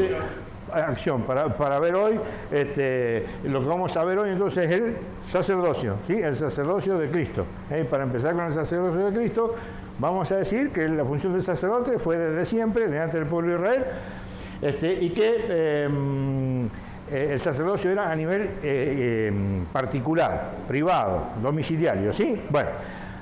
entonces, acción, para ver hoy, lo que vamos a ver hoy entonces es el sacerdocio, ¿sí? El sacerdocio de Cristo. Para empezar con el sacerdocio de Cristo, vamos a decir que la función del sacerdote fue desde siempre, delante del pueblo de Israel, y que el sacerdocio era a nivel particular, privado, domiciliario, ¿sí? Bueno,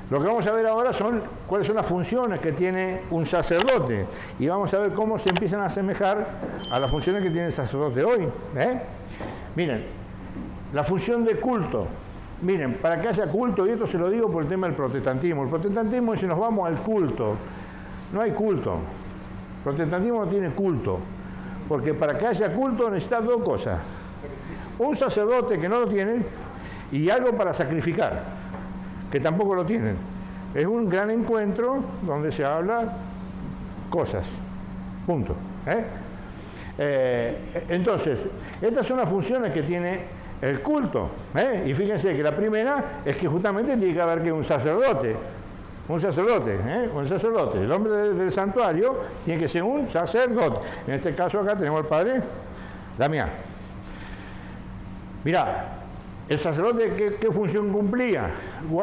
lo que vamos a ver ahora son cuáles son las funciones que tiene un sacerdote y vamos a ver cómo se empiezan a asemejar a las funciones que tiene el sacerdote hoy. Miren, la función de culto. Miren, para que haya culto, y esto se lo digo por el tema del protestantismo. El protestantismo es si nos vamos al culto. No hay culto. El protestantismo no tiene culto. Porque para que haya culto necesita dos cosas. Un sacerdote que no lo tiene y algo para sacrificar, que tampoco lo tienen. Es un gran encuentro donde se habla cosas. Punto. Entonces, estas son las funciones que tiene el culto. Y fíjense que la primera es que justamente tiene que haber que un sacerdote. Un sacerdote. El hombre del santuario tiene que ser un sacerdote. En este caso acá tenemos al padre Damián. Mirá, el sacerdote, ¿qué función cumplía?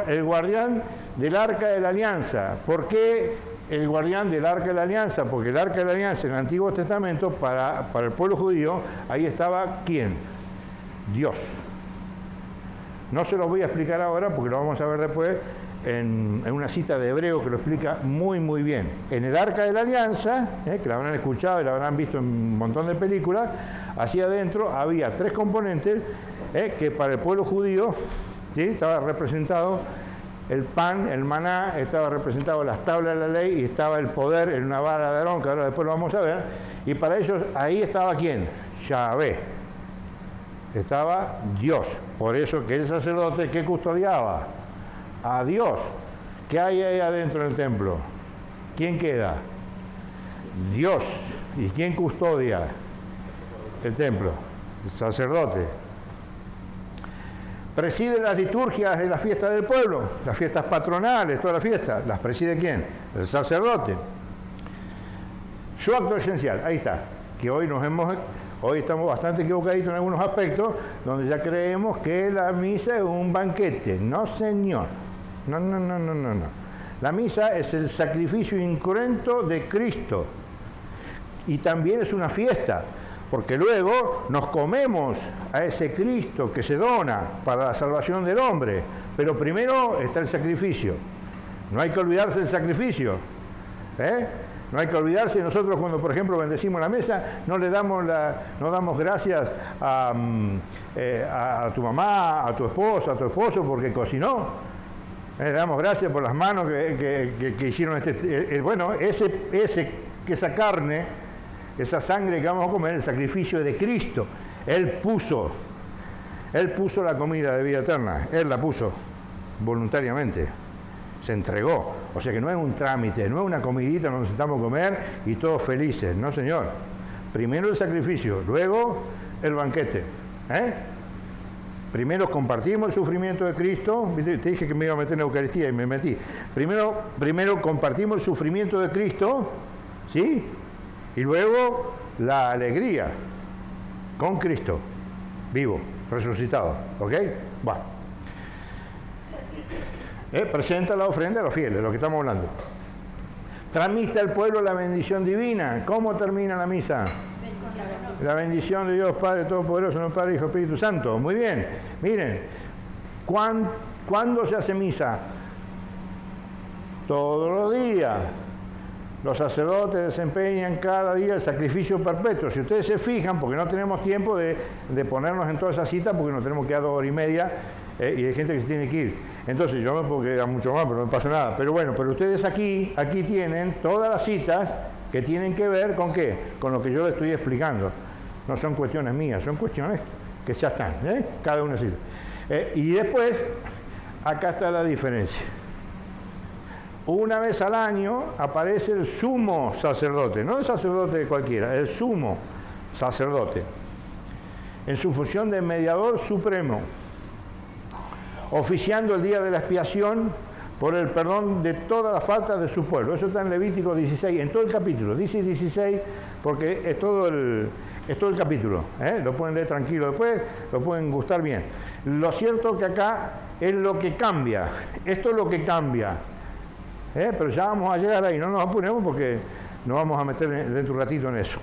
El guardián del Arca de la Alianza. ¿Por qué el guardián del Arca de la Alianza? Porque el Arca de la Alianza en el Antiguo Testamento, para el pueblo judío, ahí estaba ¿quién? Dios. No se los voy a explicar ahora porque lo vamos a ver después en una cita de Hebreo que lo explica muy muy bien. En el Arca de la Alianza, que la habrán escuchado y la habrán visto en un montón de películas, hacia adentro había tres componentes que para el pueblo judío, ¿sí? Estaba representado el pan, el maná, estaba representado las tablas de la ley y estaba el poder en una vara de Aarón, que ahora después lo vamos a ver, y para ellos ahí estaba ¿quién? Yahvé. Estaba Dios. Por eso que el sacerdote, ¿qué custodiaba? A Dios. ¿Qué hay ahí adentro del templo? ¿Quién queda? Dios. ¿Y quién custodia el templo? El sacerdote. Preside las liturgias de las fiestas del pueblo, las fiestas patronales, todas las fiestas. ¿Las preside quién? El sacerdote. Su acto esencial, ahí está. Que hoy estamos bastante equivocaditos en algunos aspectos, donde ya creemos que la misa es un banquete. No, señor. No. La misa es el sacrificio incruento de Cristo. Y también es una fiesta, porque luego nos comemos a ese Cristo que se dona para la salvación del hombre. Pero primero está el sacrificio. No hay que olvidarse del sacrificio. No hay que olvidarse, nosotros cuando, por ejemplo, bendecimos la mesa, no damos gracias a tu mamá, a tu esposa, a tu esposo, porque cocinó. Le damos gracias por las manos que hicieron esa carne, esa sangre que vamos a comer, el sacrificio de Cristo. Él puso la comida de vida eterna, Él la puso voluntariamente. Se entregó, o sea que no es un trámite, no es una comidita donde nos sentamos a comer y todos felices, no señor. Primero el sacrificio, luego el banquete. Primero compartimos el sufrimiento de Cristo, te dije que me iba a meter en la Eucaristía y me metí. Primero compartimos el sufrimiento de Cristo, ¿sí? Y luego la alegría con Cristo, vivo, resucitado, ¿ok? Bueno. Presenta la ofrenda a los fieles, lo que estamos hablando. Transmite al pueblo la bendición divina. ¿Cómo termina la misa? La bendición de Dios Padre Todopoderoso, no Padre, Hijo, Espíritu Santo. Muy bien. Miren, ¿cuándo se hace misa? Todos los días. Los sacerdotes desempeñan cada día el sacrificio perpetuo. Si ustedes se fijan, porque no tenemos tiempo de ponernos en toda esa cita, porque nos tenemos que dar 2 horas y media, y hay gente que se tiene que ir. Entonces yo me puedo quedar mucho más, pero no pasa nada. Pero bueno, pero ustedes aquí tienen todas las citas que tienen que ver con ¿qué? Con lo que yo les estoy explicando. No son cuestiones mías, son cuestiones que ya están, cada una cita. Y después, acá está la diferencia. Una vez al año aparece el sumo sacerdote, no el sacerdote de cualquiera, el sumo sacerdote, en su función de mediador supremo, oficiando el día de la expiación por el perdón de todas las faltas de su pueblo. Eso está en Levítico 16, en todo el capítulo. Dice 16 porque es todo el capítulo. Lo pueden leer tranquilo después, lo pueden gustar bien. Lo cierto que acá es lo que cambia. Esto es lo que cambia. Pero ya vamos a llegar ahí, no nos apuremos porque nos vamos a meter dentro de un ratito en eso.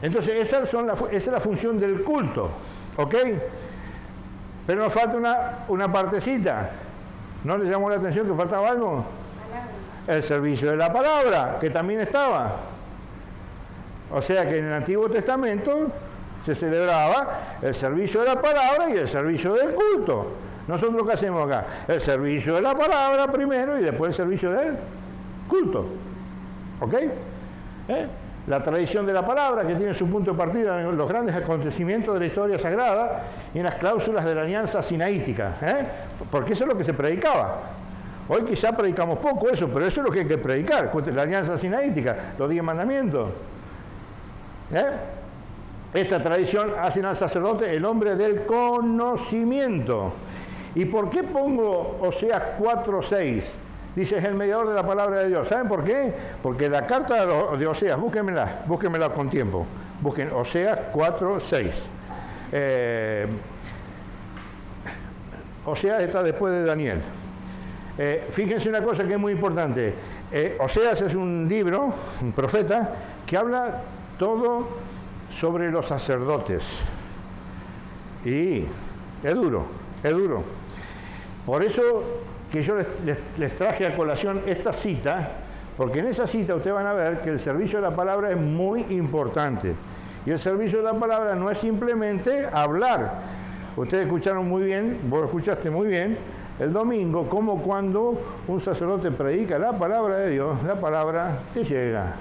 Entonces, esa es la función del culto. ¿Ok? Pero nos falta una partecita. ¿No les llamó la atención que faltaba algo? El servicio de la palabra, que también estaba. O sea que en el Antiguo Testamento se celebraba el servicio de la palabra y el servicio del culto. Nosotros, ¿qué hacemos acá? El servicio de la palabra primero y después el servicio del culto. ¿Ok? La tradición de la palabra, que tiene su punto de partida en los grandes acontecimientos de la historia sagrada y en las cláusulas de la alianza sinaítica. Porque eso es lo que se predicaba. Hoy quizá predicamos poco eso, pero eso es lo que hay que predicar. La alianza sinaítica, los 10 mandamientos. Esta tradición hace al sacerdote el hombre del conocimiento. ¿Y por qué pongo Oseas 4:6? Dice, es el mediador de la palabra de Dios. ¿Saben por qué? Porque la carta de Oseas, búsquenmela con tiempo. Busquen Oseas 4:6. Oseas está después de Daniel. Fíjense una cosa que es muy importante. Oseas es un libro, un profeta, que habla todo sobre los sacerdotes. Y es duro. Por eso que yo les traje a colación esta cita, porque en esa cita ustedes van a ver que el servicio de la palabra es muy importante. Y el servicio de la palabra no es simplemente hablar. Ustedes escucharon muy bien, vos escuchaste muy bien, el domingo, como cuando un sacerdote predica la palabra de Dios, la palabra te llega.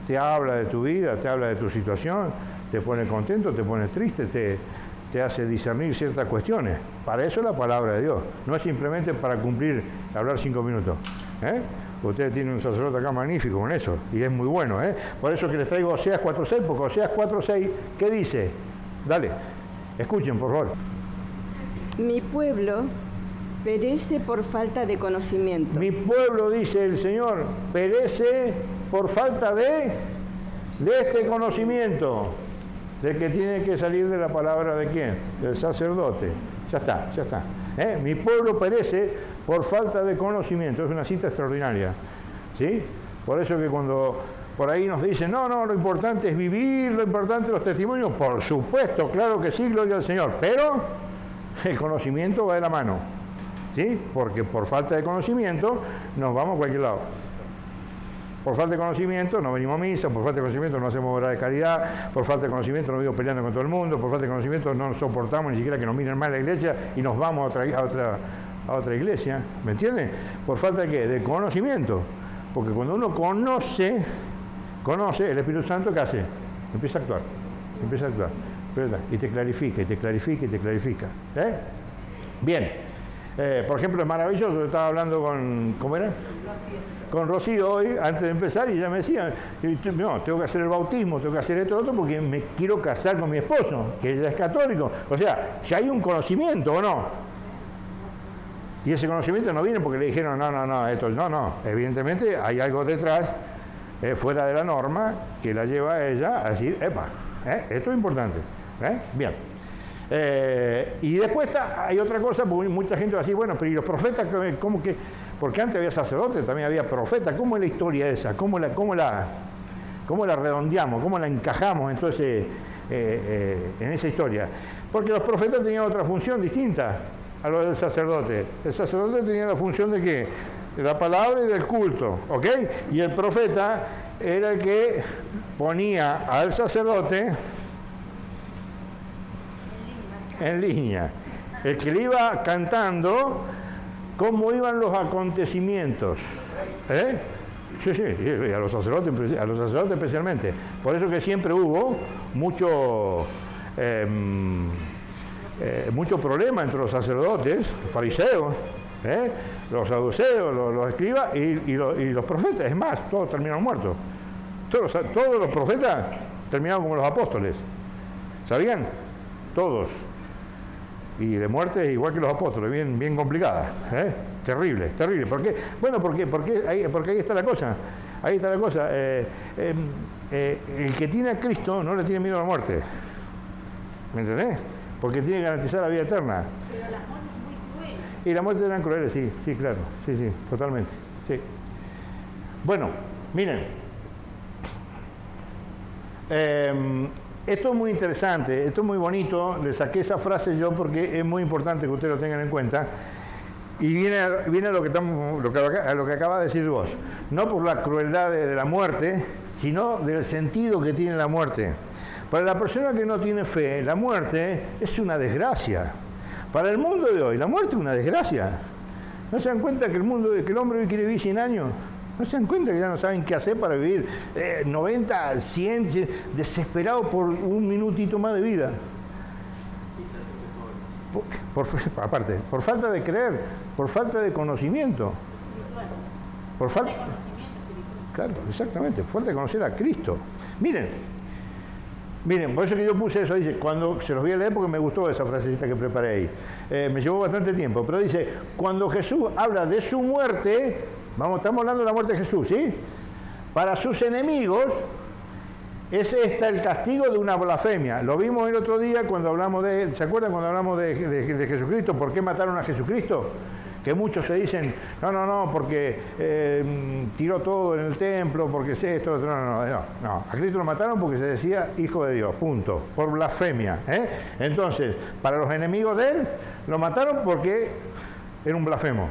Te habla de tu vida, te habla de tu situación, te pone contento, te pone triste, te hace discernir ciertas cuestiones. Para eso es la palabra de Dios. No es simplemente para hablar 5 minutos. Ustedes tienen un sacerdote acá magnífico con eso, y es muy bueno. Por eso que les traigo Oseas 4:6, porque Oseas 4:6, ¿qué dice? Dale, escuchen, por favor. Mi pueblo perece por falta de conocimiento. Mi pueblo, dice el Señor, perece por falta de este conocimiento. ¿De que tiene que salir de la palabra de quién? Del sacerdote. Ya está. Mi pueblo perece por falta de conocimiento. Es una cita extraordinaria. ¿Sí? Por eso que cuando por ahí nos dicen, no, lo importante es vivir, lo importante es los testimonios. Por supuesto, claro que sí, gloria al Señor. Pero el conocimiento va de la mano. ¿Sí? Porque por falta de conocimiento nos vamos a cualquier lado. Por falta de conocimiento no venimos a misa, por falta de conocimiento no hacemos obra de caridad, por falta de conocimiento no vivimos peleando con todo el mundo, por falta de conocimiento no soportamos ni siquiera que nos miren mal la iglesia y nos vamos a otra iglesia. ¿Me entienden? ¿Por falta de qué? De conocimiento. Porque cuando uno conoce, el Espíritu Santo, ¿qué hace? Empieza a actuar. Y te clarifica. Bien. Por ejemplo, es maravilloso, estaba hablando con, ¿cómo era? Con Rocío hoy, antes de empezar, y ella me decía, no, tengo que hacer el bautismo, tengo que hacer esto y otro, porque me quiero casar con mi esposo, que ella es católico. O sea, ya hay un conocimiento, ¿o no? Y ese conocimiento no viene porque le dijeron, no. Evidentemente hay algo detrás, fuera de la norma, que la lleva a ella a decir, esto es importante. Bien. Y después hay otra cosa, porque mucha gente va a decir, bueno, pero ¿y los profetas cómo que? Porque antes había sacerdotes, también había profetas. ¿Cómo es la historia esa? ¿Cómo la redondeamos? ¿Cómo la encajamos entonces en esa historia? Porque los profetas tenían otra función distinta a lo del sacerdote. El sacerdote tenía la función de ¿qué? De la palabra y del culto, ¿ok? Y el profeta era el que ponía al sacerdote en línea, el que le iba cantando cómo iban los acontecimientos, Sí, a los sacerdotes especialmente. Por eso que siempre hubo mucho problema entre los sacerdotes, los fariseos, los saduceos, los escribas y los profetas. Es más, todos terminaron muertos. Todos los profetas terminaron como los apóstoles. ¿Sabían? Todos. y de muerte igual que los apóstoles, bien complicada, ¿eh? Terrible. ¿Por qué? Bueno, porque ahí está la cosa. Ahí está la cosa. El que tiene a Cristo no le tiene miedo a la muerte. ¿Me entendés? Porque tiene que garantizar la vida eterna. Pero la muerte es muy cruel. Y la muerte eran crueles, sí, claro. Sí, totalmente. Sí. Bueno, miren. Esto es muy interesante, esto es muy bonito. Le saqué esa frase yo porque es muy importante que ustedes lo tengan en cuenta. Y viene a lo que acaba de decir vos. No por la crueldad de la muerte, sino del sentido que tiene la muerte. Para la persona que no tiene fe, la muerte es una desgracia. Para el mundo de hoy, la muerte es una desgracia. ¿No se dan cuenta que el hombre hoy quiere vivir 100 años? ¿No se dan cuenta que ya no saben qué hacer para vivir 90, 100, desesperados por un minutito más de vida? Aparte, por falta de creer, por falta de conocimiento. Por falta de conocimiento espiritual. Claro, exactamente, por falta de conocer a Cristo. Miren, por eso que yo puse eso, dice, cuando se los voy a leer porque me gustó esa frasecita que preparé ahí. Me llevó bastante tiempo, pero dice, cuando Jesús habla de su muerte, estamos hablando de la muerte de Jesús, ¿sí? Para sus enemigos, es el castigo de una blasfemia. Lo vimos el otro día cuando hablamos ¿se acuerdan cuando hablamos de Jesucristo? ¿Por qué mataron a Jesucristo? Que muchos te dicen, no, porque tiró todo en el templo, porque es esto, no. A Cristo lo mataron porque se decía hijo de Dios, punto, por blasfemia. Entonces, para los enemigos de él, lo mataron porque era un blasfemo.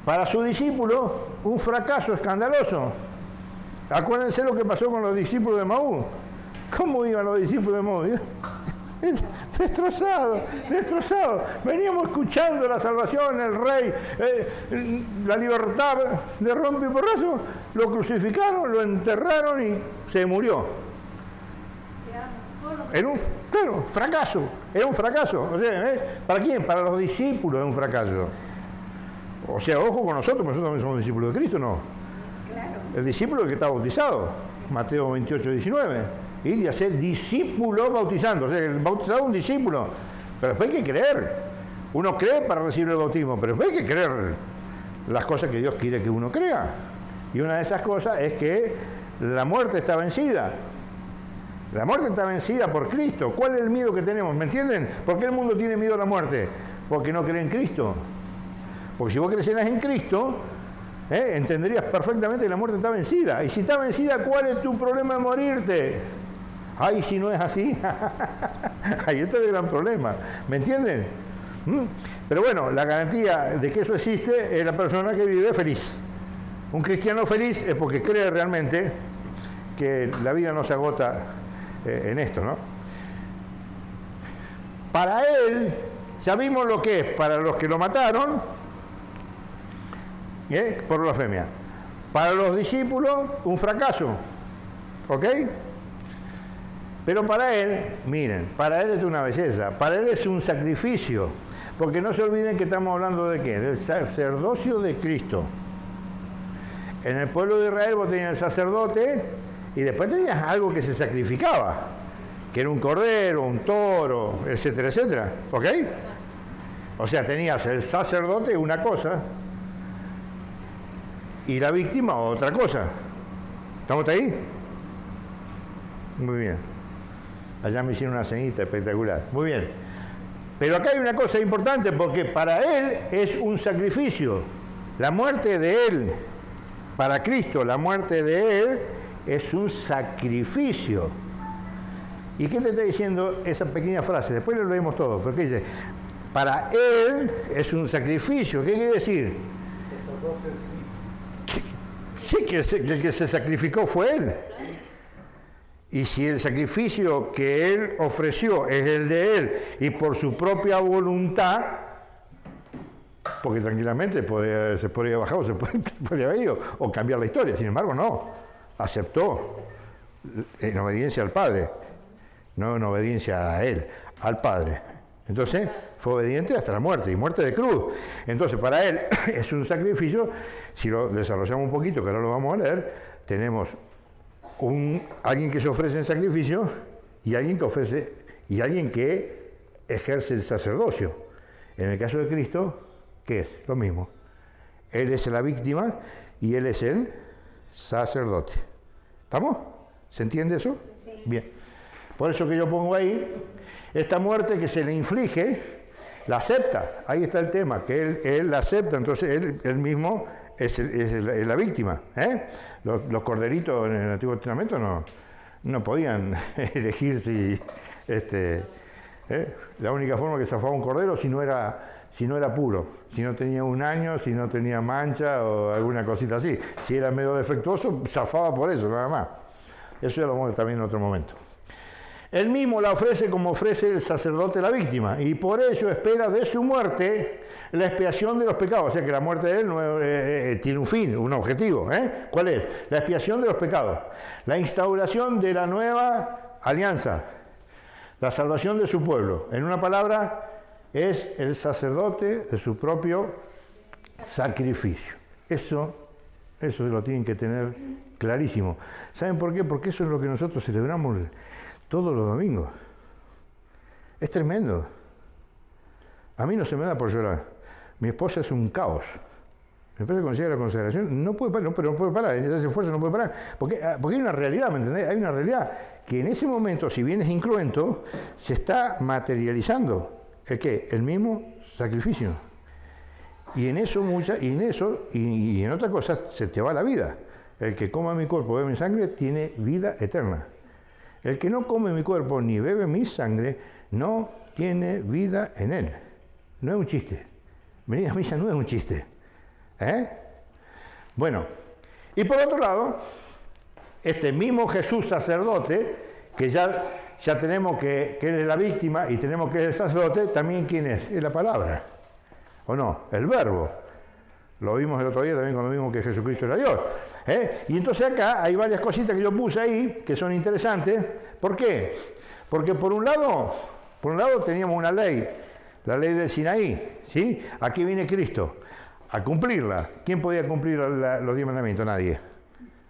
Para sus discípulos, un fracaso escandaloso. Acuérdense lo que pasó con los discípulos de Maús. ¿Cómo iban los discípulos de Maús? Destrozados. Veníamos escuchando la salvación, el rey, la libertad de rompe y porrazo. Lo crucificaron, lo enterraron y se murió. Era un fracaso. Era un fracaso. O sea, ¿para quién? Para los discípulos es un fracaso. O sea, ojo con nosotros también somos discípulos de Cristo, ¿no? Claro. El discípulo es el que está bautizado, Mateo 28, 19. Y hacer discípulo bautizando, o sea, el bautizado es un discípulo. Pero después hay que creer. Uno cree para recibir el bautismo, pero después hay que creer las cosas que Dios quiere que uno crea. Y una de esas cosas es que la muerte está vencida. La muerte está vencida por Cristo. ¿Cuál es el miedo que tenemos? ¿Me entienden? ¿Por qué el mundo tiene miedo a la muerte? Porque no cree en Cristo. Porque si vos creyeras en Cristo, entenderías perfectamente que la muerte está vencida. Y si está vencida, ¿cuál es tu problema de morirte? Ay, si no es así, ahí está el gran problema. ¿Me entienden? Pero bueno, la garantía de que eso existe es la persona que vive feliz. Un cristiano feliz es porque cree realmente que la vida no se agota en esto, ¿no? Para él, sabemos lo que es, para los que lo mataron, por blasfemia. Para los discípulos, un fracaso. ¿Ok? Pero para él, miren, para él es una belleza, para él es un sacrificio. Porque no se olviden que estamos hablando de ¿qué? Del sacerdocio de Cristo. En el pueblo de Israel vos tenías el sacerdote y después tenías algo que se sacrificaba, que era un cordero, un toro, etcétera, etcétera. ¿Ok? O sea, tenías el sacerdote una cosa y la víctima otra cosa. ¿Estamos ahí? Muy bien. Allá me hicieron una ceñita espectacular. Muy bien. Pero acá hay una cosa importante porque para él es un sacrificio. La muerte de él, para Cristo, la muerte de él es un sacrificio. ¿Y qué te está diciendo esa pequeña frase? Después lo leemos todo. Pero ¿qué dice? Para él es un sacrificio. ¿Qué quiere decir? Sí, que el que se sacrificó fue él. Y si el sacrificio que él ofreció es el de él y por su propia voluntad, porque tranquilamente se podría bajar o se podría haber ido o cambiar la historia, sin embargo no, aceptó en obediencia al Padre, no en obediencia a él, al Padre. Entonces fue obediente hasta la muerte, y muerte de cruz. Entonces para él es un sacrificio. Si lo desarrollamos un poquito, que ahora lo vamos a leer, tenemos alguien que se ofrece en sacrificio y alguien que ofrece, y alguien que ejerce el sacerdocio. En el caso de Cristo, ¿qué es? Lo mismo. Él es la víctima y Él es el sacerdote. ¿Estamos? ¿Se entiende eso? Bien. Por eso que yo pongo ahí, esta muerte que se le inflige, la acepta. Ahí está el tema, que él la acepta, entonces él mismo es la víctima. Los corderitos en el Antiguo Testamento no podían elegir si... la única forma que zafaba un cordero si no era puro, si no tenía un año, si no tenía mancha o alguna cosita así. Si era medio defectuoso, zafaba por eso, nada más. Eso ya lo vamos a ver también en otro momento. Él mismo la ofrece como ofrece el sacerdote la víctima, y por ello espera de su muerte la expiación de los pecados. O sea que la muerte de él tiene un fin, un objetivo. ¿Cuál es? La expiación de los pecados, la instauración de la nueva alianza, la salvación de su pueblo. En una palabra, es el sacerdote de su propio sacrificio. Eso se lo tienen que tener clarísimo. ¿Saben por qué? Porque eso es lo que nosotros celebramos todos los domingos. Es tremendo. A mí no se me da por llorar. Mi esposa es un caos. Mi esposa consigue la consagración, no puede parar, pero no puede parar, ese esfuerzo no puede parar. Porque hay una realidad, ¿me entendés? Hay una realidad que en ese momento, si bien es incruento, se está materializando. ¿El qué? El mismo sacrificio. Y en eso, y en otra cosa, se te va la vida. El que coma mi cuerpo, bebe mi sangre, tiene vida eterna. El que no come mi cuerpo ni bebe mi sangre, no tiene vida en él. No es un chiste. Venir a misa no es un chiste. Bueno, y por otro lado, este mismo Jesús sacerdote, que ya tenemos que Él es la víctima y tenemos que es el sacerdote, también ¿quién es? Es la palabra. ¿O no? El verbo. Lo vimos el otro día también cuando vimos que Jesucristo era Dios. Y entonces acá hay varias cositas que yo puse ahí que son interesantes. ¿Por qué? Porque por un lado teníamos una ley, la ley del Sinaí, ¿sí? Aquí viene Cristo a cumplirla. ¿Quién podía cumplir los 10 mandamientos?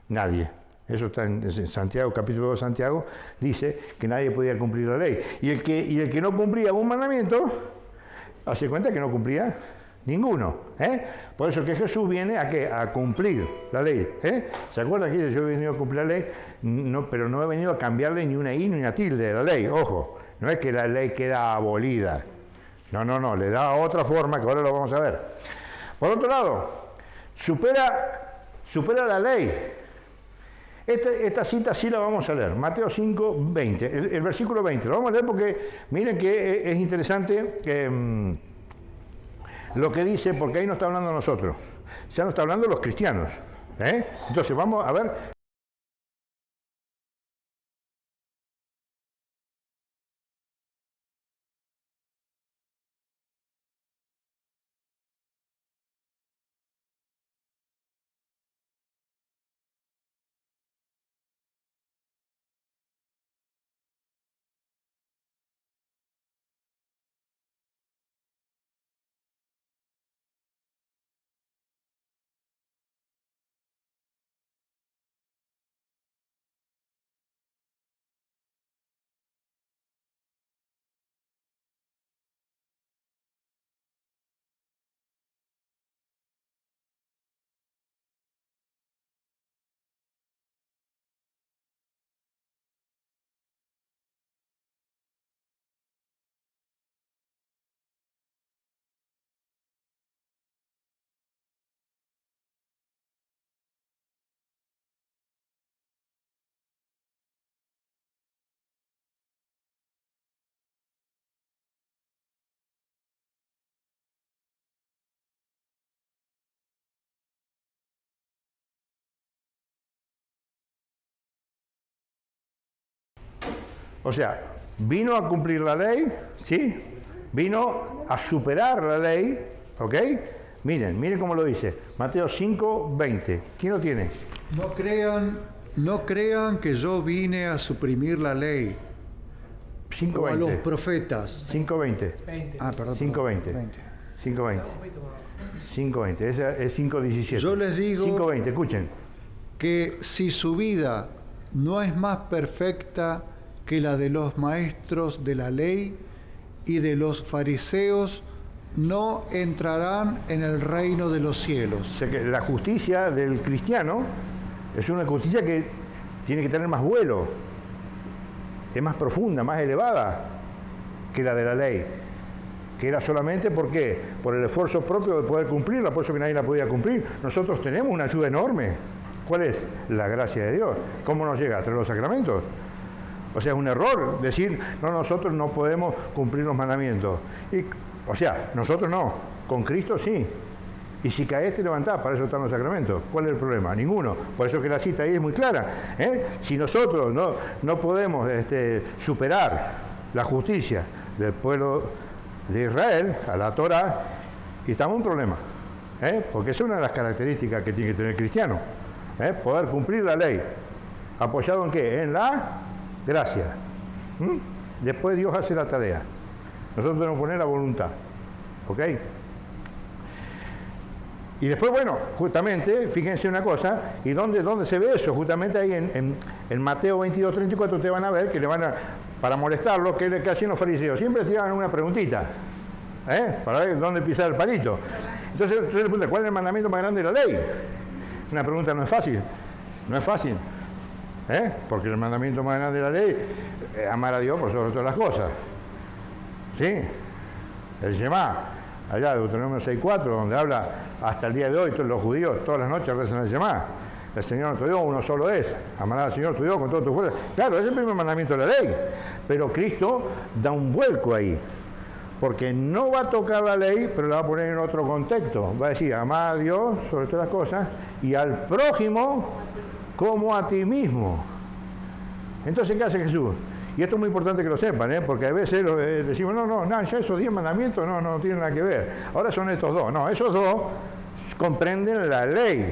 Nadie. Eso está en Santiago, capítulo 2 de Santiago, dice que nadie podía cumplir la ley. Y el que no cumplía un mandamiento, hace cuenta que no cumplía ninguno. Por eso que Jesús viene ¿a qué? A cumplir la ley. ¿Se acuerdan que yo he venido a cumplir la ley? No, pero no he venido a cambiarle ni una i ni una tilde de la ley. Ojo, no es que la ley queda abolida. No, le da otra forma que ahora lo vamos a ver. Por otro lado, supera la ley. Esta cita sí la vamos a leer, Mateo 5, 20, el versículo 20. Lo vamos a leer porque miren que es interesante lo que dice, porque ahí no está hablando nosotros, ya no está hablando los cristianos. Entonces vamos a ver. O sea, vino a cumplir la ley, ¿sí? Vino a superar la ley, ¿ok? Miren cómo lo dice. Mateo 5, 20. ¿Quién lo tiene? No crean que yo vine a suprimir la ley 5, o 20. a los profetas. 5, 20. 20. Ah, perdón. 5, 20. 5, 20. 5, 20. Esa es 5, 17. Yo les digo 5, 20. Escuchen. que si su vida no es más perfecta que la de los maestros de la ley, y de los fariseos no entrarán en el reino de los cielos. O sea que la justicia del cristiano es una justicia que tiene que tener más vuelo, es más profunda, más elevada que la de la ley, que era solamente ¿por qué? Por el esfuerzo propio de poder cumplirla, por eso que nadie la podía cumplir. Nosotros tenemos una ayuda enorme. ¿Cuál es? La gracia de Dios. ¿Cómo nos llega? A través de los sacramentos. O sea, es un error decir, no, nosotros no podemos cumplir los mandamientos. O sea, nosotros no, con Cristo sí. Y si caes te levantás, para eso están los sacramentos. ¿Cuál es el problema? Ninguno. Por eso que la cita ahí es muy clara. Si nosotros no podemos superar la justicia del pueblo de Israel, a la Torá, y estamos en un problema. Porque esa es una de las características que tiene que tener el cristiano. Poder cumplir la ley. ¿Apoyado en qué? En la gracia. Después Dios hace la tarea. Nosotros tenemos que poner la voluntad. ¿Ok? Y después, bueno, justamente, fíjense una cosa, ¿y dónde se ve eso? Justamente ahí en Mateo 22, 34 te van a ver que le van a, para molestarlo, que hacían los fariseos. Siempre tiraban una preguntita, para ver dónde pisar el palito. Entonces le preguntan, ¿cuál es el mandamiento más grande de la ley? Una pregunta no es fácil, porque el mandamiento más grande de la ley es amar a Dios por sobre todas las cosas. ¿Sí? El Shema, allá de Deuteronomio 6.4, donde habla hasta el día de hoy, todos los judíos todas las noches rezan el Shema. El Señor nuestro Dios, uno solo es. Amarás al Señor tu Dios con todo tu fuerza. Claro, ese es el primer mandamiento de la ley. Pero Cristo da un vuelco ahí. Porque no va a tocar la ley, pero la va a poner en otro contexto. Va a decir, amar a Dios sobre todas las cosas y al prójimo como a ti mismo. Entonces, ¿qué hace Jesús? Y esto es muy importante que lo sepan, porque a veces decimos, no, ya esos 10 mandamientos no tienen nada que ver. Ahora son estos dos. No, esos dos comprenden la ley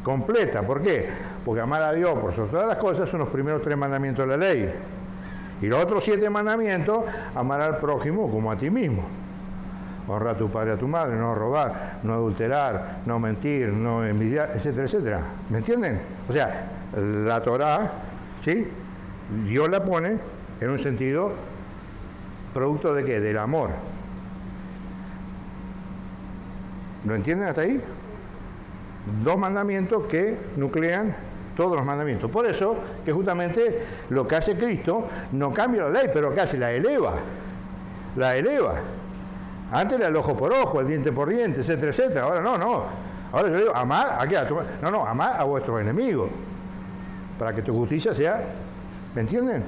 completa. ¿Por qué? Porque amar a Dios por sobre todas las cosas son los primeros 3 mandamientos de la ley. Y los otros 7 mandamientos, amar al prójimo como a ti mismo. Honrar a tu padre y a tu madre, no robar, no adulterar, no mentir, no envidiar, etcétera, etcétera. ¿Me entienden? O sea, la Torá, ¿sí? Dios la pone en un sentido producto de ¿qué? Del amor. ¿Lo entienden hasta ahí? 2 mandamientos que nuclean todos los mandamientos. Por eso que justamente lo que hace Cristo no cambia la ley, pero lo que hace la eleva. La eleva. Antes era el ojo por ojo, el diente por diente, etcétera, etcétera. Ahora no. Ahora yo digo, amar a qué? Amar a vuestros enemigos. Para que tu justicia sea, ¿me entienden?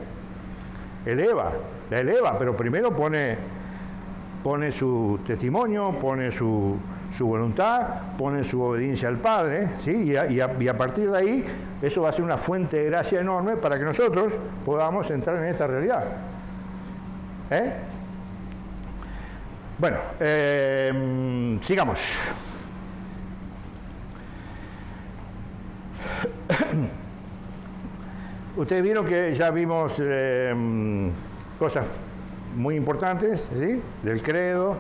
La eleva, pero primero pone su testimonio, pone su voluntad, pone su obediencia al Padre, ¿sí? y a partir de ahí, eso va a ser una fuente de gracia enorme para que nosotros podamos entrar en esta realidad. Bueno, sigamos. Ustedes vieron que ya vimos cosas muy importantes, ¿sí? Del credo,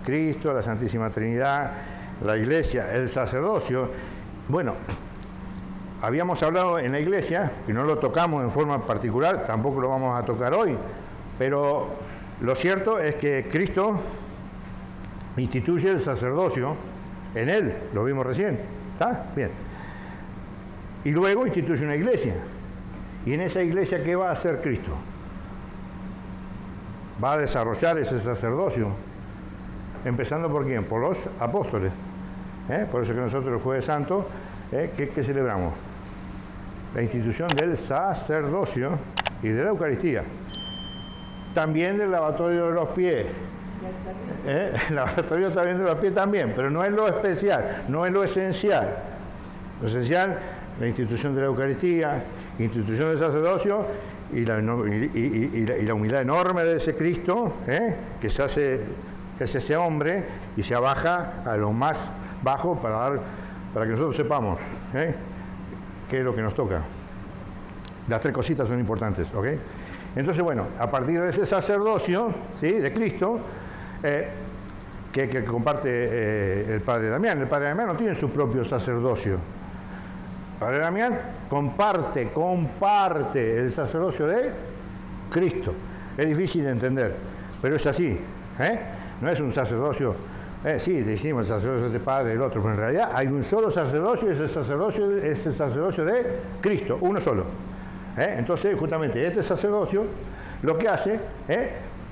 Cristo, la Santísima Trinidad, la Iglesia, el sacerdocio. Bueno, habíamos hablado en la Iglesia, que no lo tocamos en forma particular, tampoco lo vamos a tocar hoy, pero lo cierto es que Cristo instituye el sacerdocio en Él, lo vimos recién, ¿está? Bien. Y luego instituye una iglesia. Y en esa iglesia, ¿qué va a hacer Cristo? Va a desarrollar ese sacerdocio. Empezando por quién? Por los apóstoles. Por eso que nosotros el Jueves Santo, ¿qué celebramos? La institución del sacerdocio y de la Eucaristía. También del lavatorio de los pies. El lavatorio también de los pies también, pero no es lo especial, no es lo esencial. Lo esencial, la institución de la Eucaristía, institución del sacerdocio y la humildad enorme de ese Cristo, que se hace hombre y se abaja a lo más bajo para que nosotros sepamos qué es lo que nos toca. Las 3 cositas son importantes, ¿ok? Entonces, bueno, a partir de ese sacerdocio, ¿sí? De Cristo, que comparte el Padre Damián. El Padre Damián no tiene su propio sacerdocio. El Padre Damián comparte el sacerdocio de Cristo. Es difícil de entender, pero es así. No es un sacerdocio, sí, decimos el sacerdocio de Padre, el otro, pero en realidad hay un solo sacerdocio y ese sacerdocio es el sacerdocio de Cristo, uno solo. Entonces, justamente este sacerdocio lo que hace,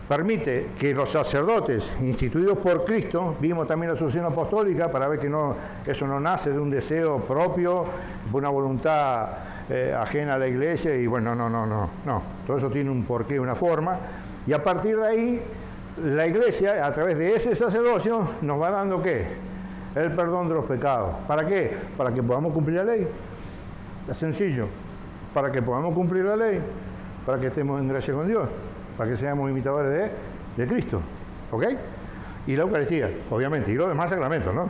permite que los sacerdotes instituidos por Cristo, vimos también la sucesión apostólica para ver que eso no nace de un deseo propio, de una voluntad ajena a la iglesia, y bueno, no, todo eso tiene un porqué, una forma, y a partir de ahí la iglesia, a través de ese sacerdocio, nos va dando ¿qué? El perdón de los pecados. ¿Para qué? Para que podamos cumplir la ley. Es sencillo. Para que podamos cumplir la ley, para que estemos en gracia con Dios, para que seamos imitadores de Cristo. ¿Ok? Y la Eucaristía, obviamente, y los demás sacramentos, ¿no?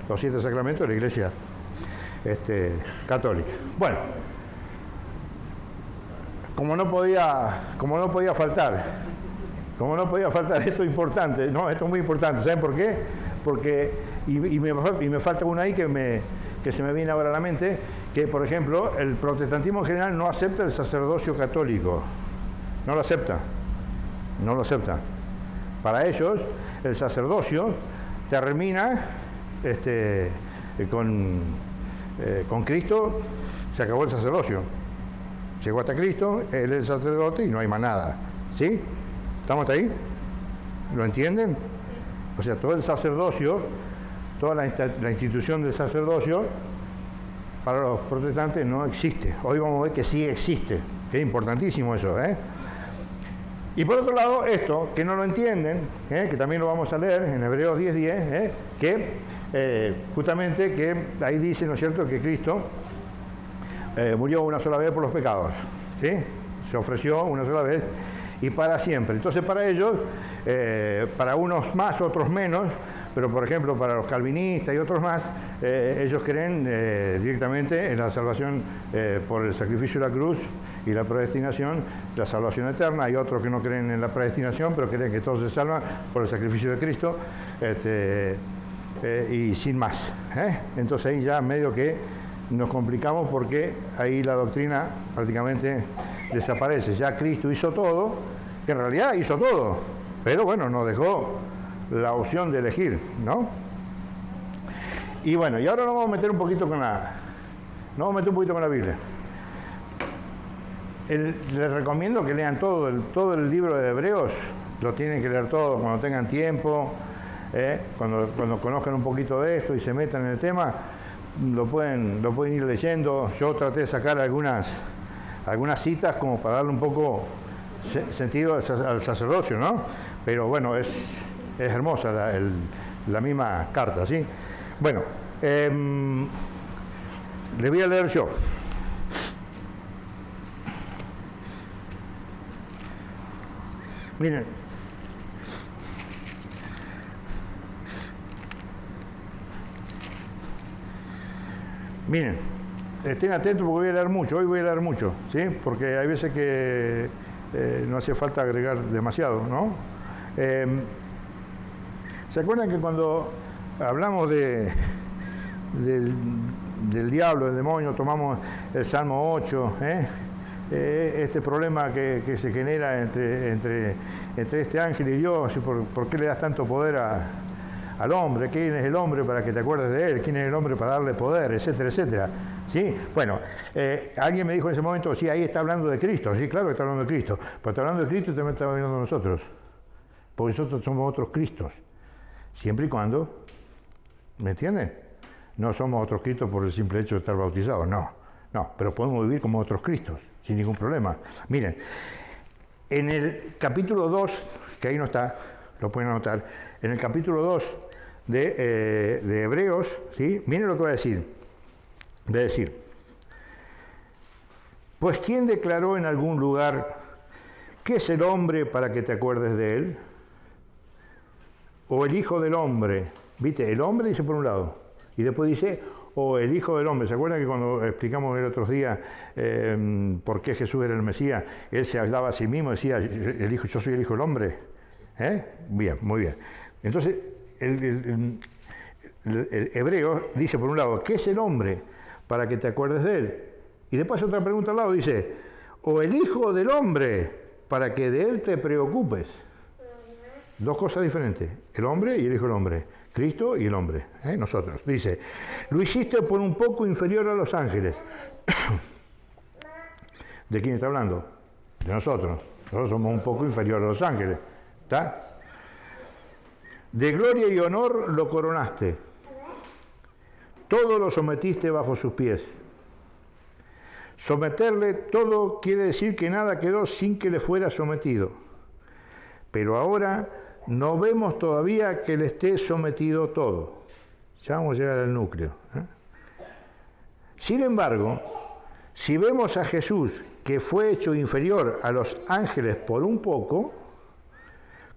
Los 7 sacramentos de la Iglesia católica. Bueno, como no podía faltar, esto es importante, no, esto es muy importante, ¿saben por qué? Porque, y me falta una ahí que se me viene ahora a la mente, que por ejemplo el protestantismo en general no acepta el sacerdocio católico, no lo acepta. Para ellos el sacerdocio termina con Cristo, se acabó el sacerdocio, llegó hasta Cristo, Él es el sacerdote y no hay más nada, ¿sí? ¿Estamos hasta ahí? ¿Lo entienden? O sea, todo el sacerdocio, toda la institución del sacerdocio, para los protestantes no existe. Hoy vamos a ver que sí existe, que es importantísimo eso, Y por otro lado, esto, que no lo entienden, que también lo vamos a leer en Hebreos 10:10, que justamente que ahí dice, ¿no es cierto?, que Cristo murió una sola vez por los pecados, ¿sí? Se ofreció una sola vez y para siempre. Entonces para ellos, para unos más, otros menos, pero por ejemplo para los calvinistas y otros más, ellos creen directamente en la salvación por el sacrificio de la cruz y la predestinación, la salvación eterna. Hay otros que no creen en la predestinación, pero creen que todos se salvan por el sacrificio de Cristo, y sin más. Entonces ahí ya medio que nos complicamos porque ahí la doctrina prácticamente desaparece. Ya Cristo hizo todo, que en realidad hizo todo, pero bueno, nos dejó la opción de elegir, ¿no? Y bueno, y ahora nos vamos a meter un poquito con la Biblia. Les recomiendo que lean todo el libro de Hebreos, lo tienen que leer todo cuando tengan tiempo, cuando conozcan un poquito de esto y se metan en el tema, lo pueden ir leyendo. Yo traté de sacar algunas citas como para darle un poco sentido al sacerdocio, ¿no? Pero bueno, es hermosa la misma carta, ¿sí? Bueno, le voy a leer yo. Miren, estén atentos porque voy a leer mucho, hoy voy a leer mucho, ¿sí? Porque hay veces que no hace falta agregar demasiado, ¿no? ¿Se acuerdan que cuando hablamos del diablo, del demonio, tomamos el Salmo 8, este problema que se genera entre este ángel y Dios, ¿por qué le das tanto poder al hombre? ¿Quién es el hombre para que te acuerdes de él? ¿Quién es el hombre para darle poder? Etcétera, etcétera. ¿Sí? Bueno, alguien me dijo en ese momento, sí, ahí está hablando de Cristo. Sí, claro que está hablando de Cristo. Pero está hablando de Cristo y también está hablando de nosotros. Porque nosotros somos otros Cristos. Siempre y cuando, ¿me entienden? No somos otros Cristos por el simple hecho de estar bautizados, no, pero podemos vivir como otros Cristos, sin ningún problema. Miren, en el capítulo 2, que ahí no está, lo pueden anotar, en el capítulo 2 de Hebreos, ¿sí? Miren lo que va a decir. Va a decir, pues ¿quién declaró en algún lugar qué es el hombre para que te acuerdes de él? O el hijo del hombre, ¿viste? El hombre dice por un lado, y después dice, o el hijo del hombre. ¿Se acuerdan que cuando explicamos el otro día por qué Jesús era el Mesías, él se hablaba a sí mismo, decía, yo soy el hijo del hombre? Bien, muy bien. Entonces, el hebreo dice por un lado, ¿qué es el hombre para que te acuerdes de él? Y después otra pregunta al lado dice, o el hijo del hombre para que de él te preocupes. Dos cosas diferentes, el hombre y el Hijo del Hombre, Cristo y el hombre, nosotros. Dice, lo hiciste por un poco inferior a los ángeles. ¿De quién está hablando? De nosotros. Nosotros somos un poco inferior a los ángeles. ¿Está? De gloria y honor lo coronaste. Todo lo sometiste bajo sus pies. Someterle todo quiere decir que nada quedó sin que le fuera sometido. Pero ahora no vemos todavía que le esté sometido todo. Ya vamos a llegar al núcleo. Sin embargo, si vemos a Jesús, que fue hecho inferior a los ángeles por un poco,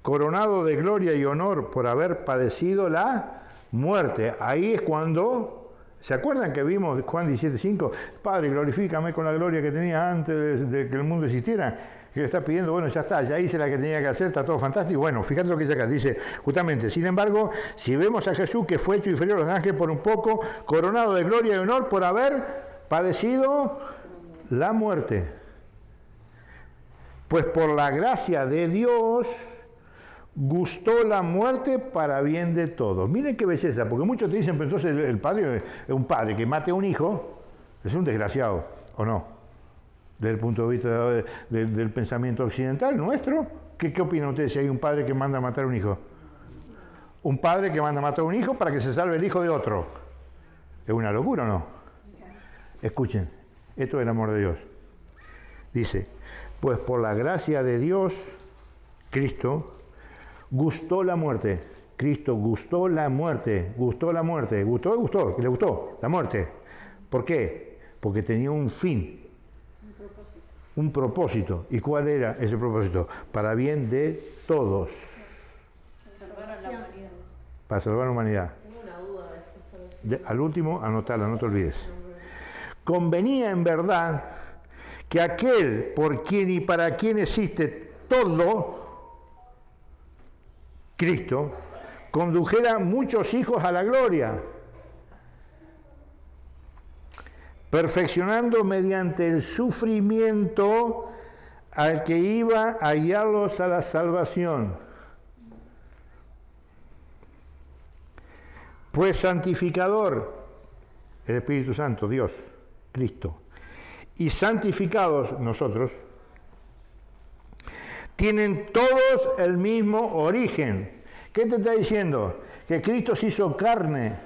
coronado de gloria y honor por haber padecido la muerte, ahí es cuando, ¿se acuerdan que vimos Juan 17:5? Padre, glorifícame con la gloria que tenía antes de que el mundo existiera. Que le está pidiendo, bueno, ya está, ya hice la que tenía que hacer, está todo fantástico. Bueno, fíjate lo que dice acá, dice justamente, sin embargo, si vemos a Jesús, que fue hecho inferior a los ángeles por un poco, coronado de gloria y honor por haber padecido la muerte. Pues por la gracia de Dios gustó la muerte para bien de todos. Miren qué belleza, porque muchos te dicen, pero entonces el padre es un padre que mate a un hijo, es un desgraciado, ¿o no? Desde el punto de vista del pensamiento occidental nuestro, ¿qué opinan ustedes si hay un padre que manda a matar a un hijo? Un padre que manda a matar a un hijo para que se salve el hijo de otro. ¿Es una locura o no? Escuchen, esto es el amor de Dios. Dice, pues por la gracia de Dios, Cristo gustó la muerte. Cristo gustó la muerte. Gustó, le gustó la muerte. ¿Por qué? Porque tenía un fin. Un propósito. ¿Y cuál era ese propósito? Para bien de todos. Para salvar a la humanidad. Tengo una duda. Al último, anotala, no te olvides. Convenía en verdad que aquel por quien y para quien existe todo, Cristo, condujera muchos hijos a la gloria, perfeccionando mediante el sufrimiento al que iba a guiarlos a la salvación. Pues santificador, el Espíritu Santo, Dios, Cristo, y santificados nosotros, tienen todos el mismo origen. ¿Qué te está diciendo? Que Cristo se hizo carne,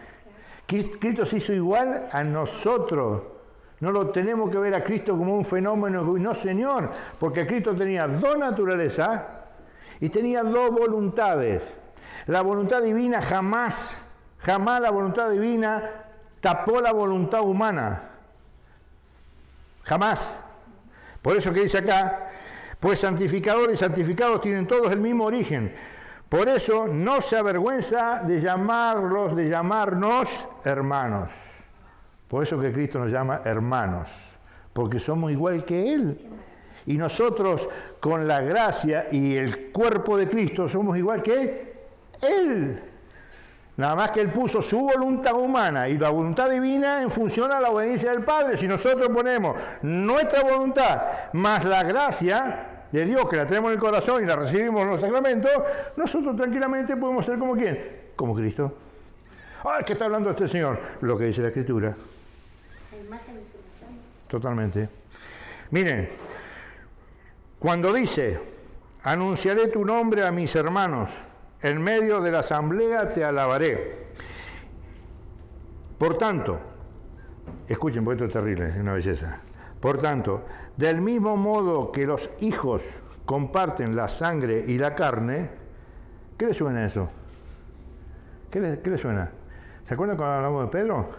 Cristo se hizo igual a nosotros. No lo tenemos que ver a Cristo como un fenómeno, no, Señor, porque Cristo tenía dos naturalezas y tenía dos voluntades. La voluntad divina jamás la voluntad divina tapó la voluntad humana. Jamás. Por eso que dice acá, pues santificadores y santificados tienen todos el mismo origen. Por eso no se avergüenza de llamarnos hermanos. Por eso que Cristo nos llama hermanos, porque somos igual que Él. Y nosotros, con la gracia y el cuerpo de Cristo, somos igual que Él. Nada más que Él puso su voluntad humana y la voluntad divina en función a la obediencia del Padre. Si nosotros ponemos nuestra voluntad más la gracia de Dios, que la tenemos en el corazón y la recibimos en los sacramentos, nosotros tranquilamente podemos ser como ¿quién? Como Cristo. ¿Qué está hablando este Señor? Lo que dice la Escritura. Totalmente. Miren, cuando dice, anunciaré tu nombre a mis hermanos, en medio de la asamblea te alabaré. Por tanto, escuchen, porque esto es terrible, es una belleza. Por tanto, del mismo modo que los hijos comparten la sangre y la carne, ¿qué le suena eso? ¿Qué le suena? ¿Se acuerdan cuando hablamos de Pedro?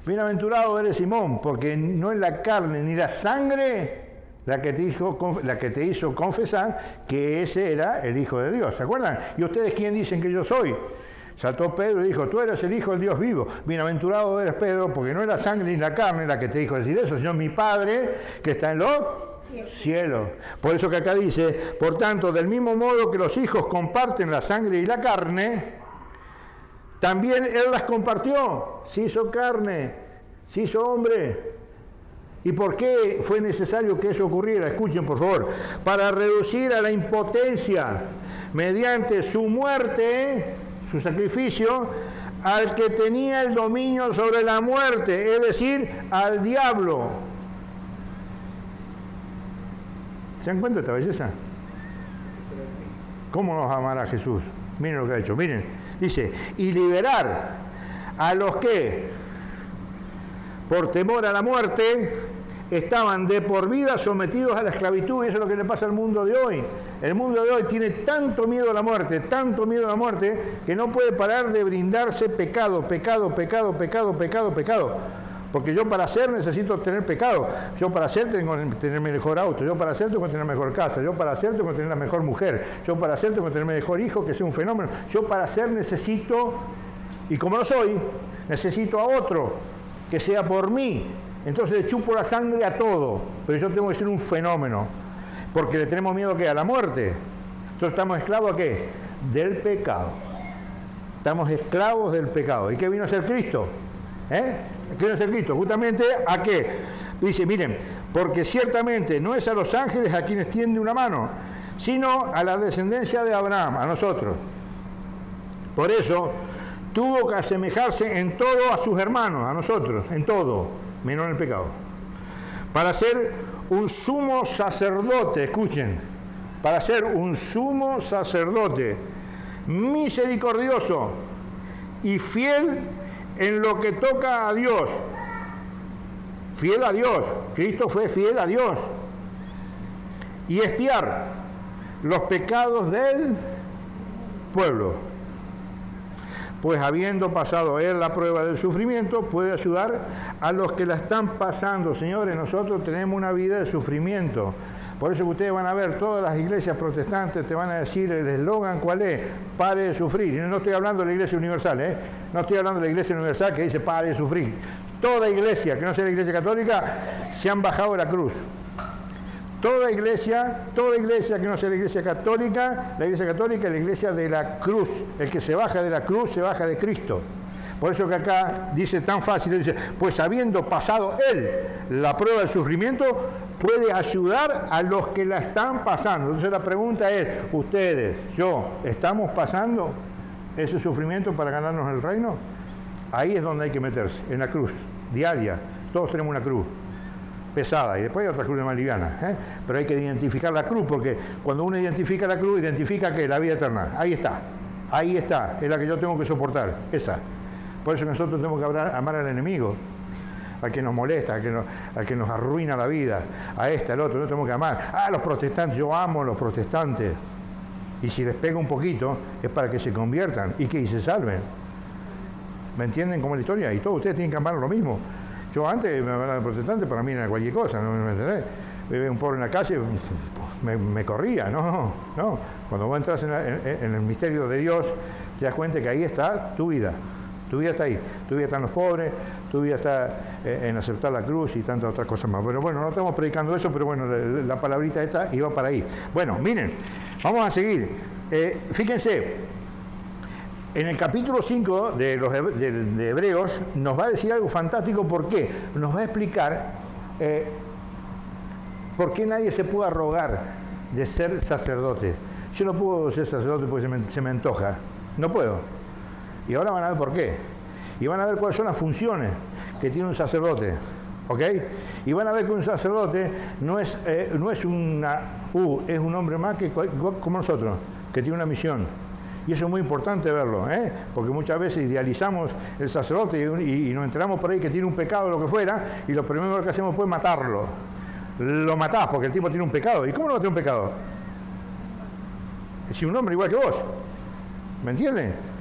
Bienaventurado eres Simón, porque no es la carne ni la sangre la que te hizo confesar que ese era el Hijo de Dios. ¿Se acuerdan? ¿Y ustedes quién dicen que yo soy? Saltó Pedro y dijo, tú eres el Hijo del Dios vivo. Bienaventurado eres Pedro, porque no es la sangre ni la carne la que te dijo decir eso, sino mi Padre que está en los cielos. Por eso que acá dice, por tanto, del mismo modo que los hijos comparten la sangre y la carne, también Él las compartió, se hizo carne, se hizo hombre. ¿Y por qué fue necesario que eso ocurriera? Escuchen, por favor. Para reducir a la impotencia mediante su muerte, su sacrificio, al que tenía el dominio sobre la muerte, es decir, al diablo. ¿Se dan cuenta de esta belleza? ¿Cómo nos amará Jesús? Miren lo que ha hecho, miren. Dice, y liberar a los que, por temor a la muerte, estaban de por vida sometidos a la esclavitud. Y eso es lo que le pasa al mundo de hoy. El mundo de hoy tiene tanto miedo a la muerte, tanto miedo a la muerte, que no puede parar de brindarse pecado, pecado, pecado, pecado, pecado, pecado. Porque yo para hacer necesito tener pecado. Yo para hacer tengo que tener mejor auto. Yo para hacer tengo que tener mejor casa. Yo para hacer tengo que tener la mejor mujer. Yo para hacer tengo que tener mejor hijo, que sea un fenómeno. Yo para hacer necesito, y como no soy, necesito a otro, que sea por mí. Entonces le chupo la sangre a todo. Pero yo tengo que ser un fenómeno. Porque le tenemos miedo, ¿qué? A la muerte. Entonces estamos esclavos, ¿a qué? Del pecado. Estamos esclavos del pecado. ¿Y qué vino a ser Cristo? ¿Qué vino a ser Cristo? Justamente, ¿a qué? Dice, miren, porque ciertamente no es a los ángeles a quienes tiende una mano, sino a la descendencia de Abraham, a nosotros. Por eso tuvo que asemejarse en todo a sus hermanos, a nosotros, en todo, menos en el pecado. Para ser un sumo sacerdote, escuchen, para ser un sumo sacerdote misericordioso y fiel en lo que toca a Dios. Fiel a Dios. Cristo fue fiel a Dios. Y expiar los pecados del pueblo. Pues habiendo pasado él la prueba del sufrimiento, puede ayudar a los que la están pasando. Señores, nosotros tenemos una vida de sufrimiento. Por eso que ustedes van a ver, todas las iglesias protestantes te van a decir el eslogan, ¿cuál es? Pare de sufrir. Y no estoy hablando de la iglesia universal, no estoy hablando de la iglesia universal que dice pare de sufrir. Toda iglesia, que no sea la iglesia católica, se han bajado de la cruz. Toda iglesia que no sea la iglesia católica es la iglesia de la cruz. El que se baja de la cruz, se baja de Cristo. Por eso que acá dice tan fácil, dice, pues habiendo pasado él la prueba del sufrimiento, puede ayudar a los que la están pasando. Entonces la pregunta es, ustedes, yo, ¿estamos pasando ese sufrimiento para ganarnos el reino? Ahí es donde hay que meterse, en la cruz, diaria. Todos tenemos una cruz pesada y después hay otra cruz más liviana, pero hay que identificar la cruz, porque cuando uno identifica la cruz, identifica que la vida eterna, ahí está, es la que yo tengo que soportar, esa. Por eso nosotros tenemos que amar al enemigo, al que nos molesta, al que nos arruina la vida, a al otro, no tenemos que amar. Los protestantes, yo amo a los protestantes, y si les pega un poquito es para que se conviertan y que se salven. ¿Me entienden cómo es la historia? Y todos ustedes tienen que amar lo mismo. Yo antes me hablaba de protestante, para mí era cualquier cosa, ¿no me entendés? Veía un pobre en la calle, me corría, no. Cuando vos entras en el misterio de Dios, te das cuenta que ahí está tu vida. Tu vida está ahí, tu vida está en los pobres, tu vida está en aceptar la cruz y tantas otras cosas más. Pero bueno, no estamos predicando eso, pero bueno, la palabrita esta iba para ahí. Bueno, miren, vamos a seguir. Fíjense, en el capítulo 5 de Hebreos nos va a decir algo fantástico. ¿Por qué? Nos va a explicar por qué nadie se puede arrogar de ser sacerdote. Yo no puedo ser sacerdote porque se me antoja. No puedo. Y ahora van a ver por qué. Y van a ver cuáles son las funciones que tiene un sacerdote. ¿Ok? Y van a ver que un sacerdote no es un hombre más que como nosotros, que tiene una misión. Y eso es muy importante verlo, porque muchas veces idealizamos el sacerdote y nos enteramos por ahí que tiene un pecado o lo que fuera, y lo primero que hacemos es matarlo. Lo matás porque el tipo tiene un pecado. ¿Y cómo no va a tener un pecado? Es un hombre igual que vos. ¿Me entienden?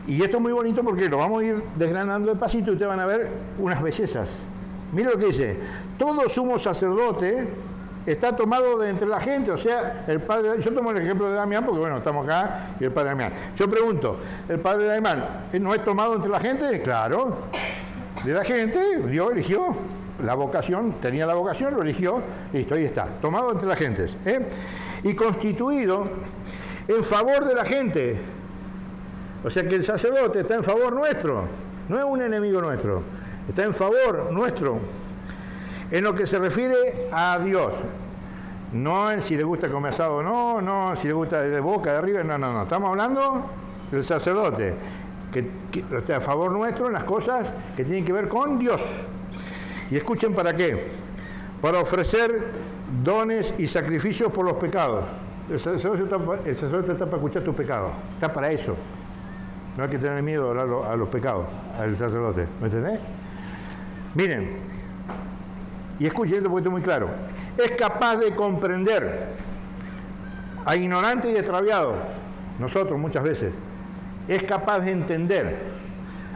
Y esto es muy bonito porque lo vamos a ir desgranando despacito y ustedes van a ver unas bellezas. Miren lo que dice. Todo sumo sacerdote está tomado de entre la gente, o sea, el padre... Yo tomo el ejemplo de Damián porque, bueno, estamos acá y el padre Damián. Yo pregunto, ¿el padre Damián no es tomado entre la gente? Claro. De la gente, Dios eligió la vocación, tenía la vocación, lo eligió, listo, ahí está. Tomado entre las gentes. Y constituido en favor de la gente. O sea que el sacerdote está en favor nuestro, no es un enemigo nuestro, está en favor nuestro, en lo que se refiere a Dios. No en si le gusta comer asado o no, no si le gusta de boca, de arriba, no. Estamos hablando del sacerdote, que está a favor nuestro en las cosas que tienen que ver con Dios. Y escuchen para qué. Para ofrecer dones y sacrificios por los pecados. El sacerdote está para escuchar tus pecados. Está para eso. No hay que tener miedo de hablar a los pecados, al sacerdote. ¿Me entendés? Miren, y escuchen esto porque esto es muy claro. Es capaz de comprender a ignorante y extraviado, nosotros muchas veces. Es capaz de entender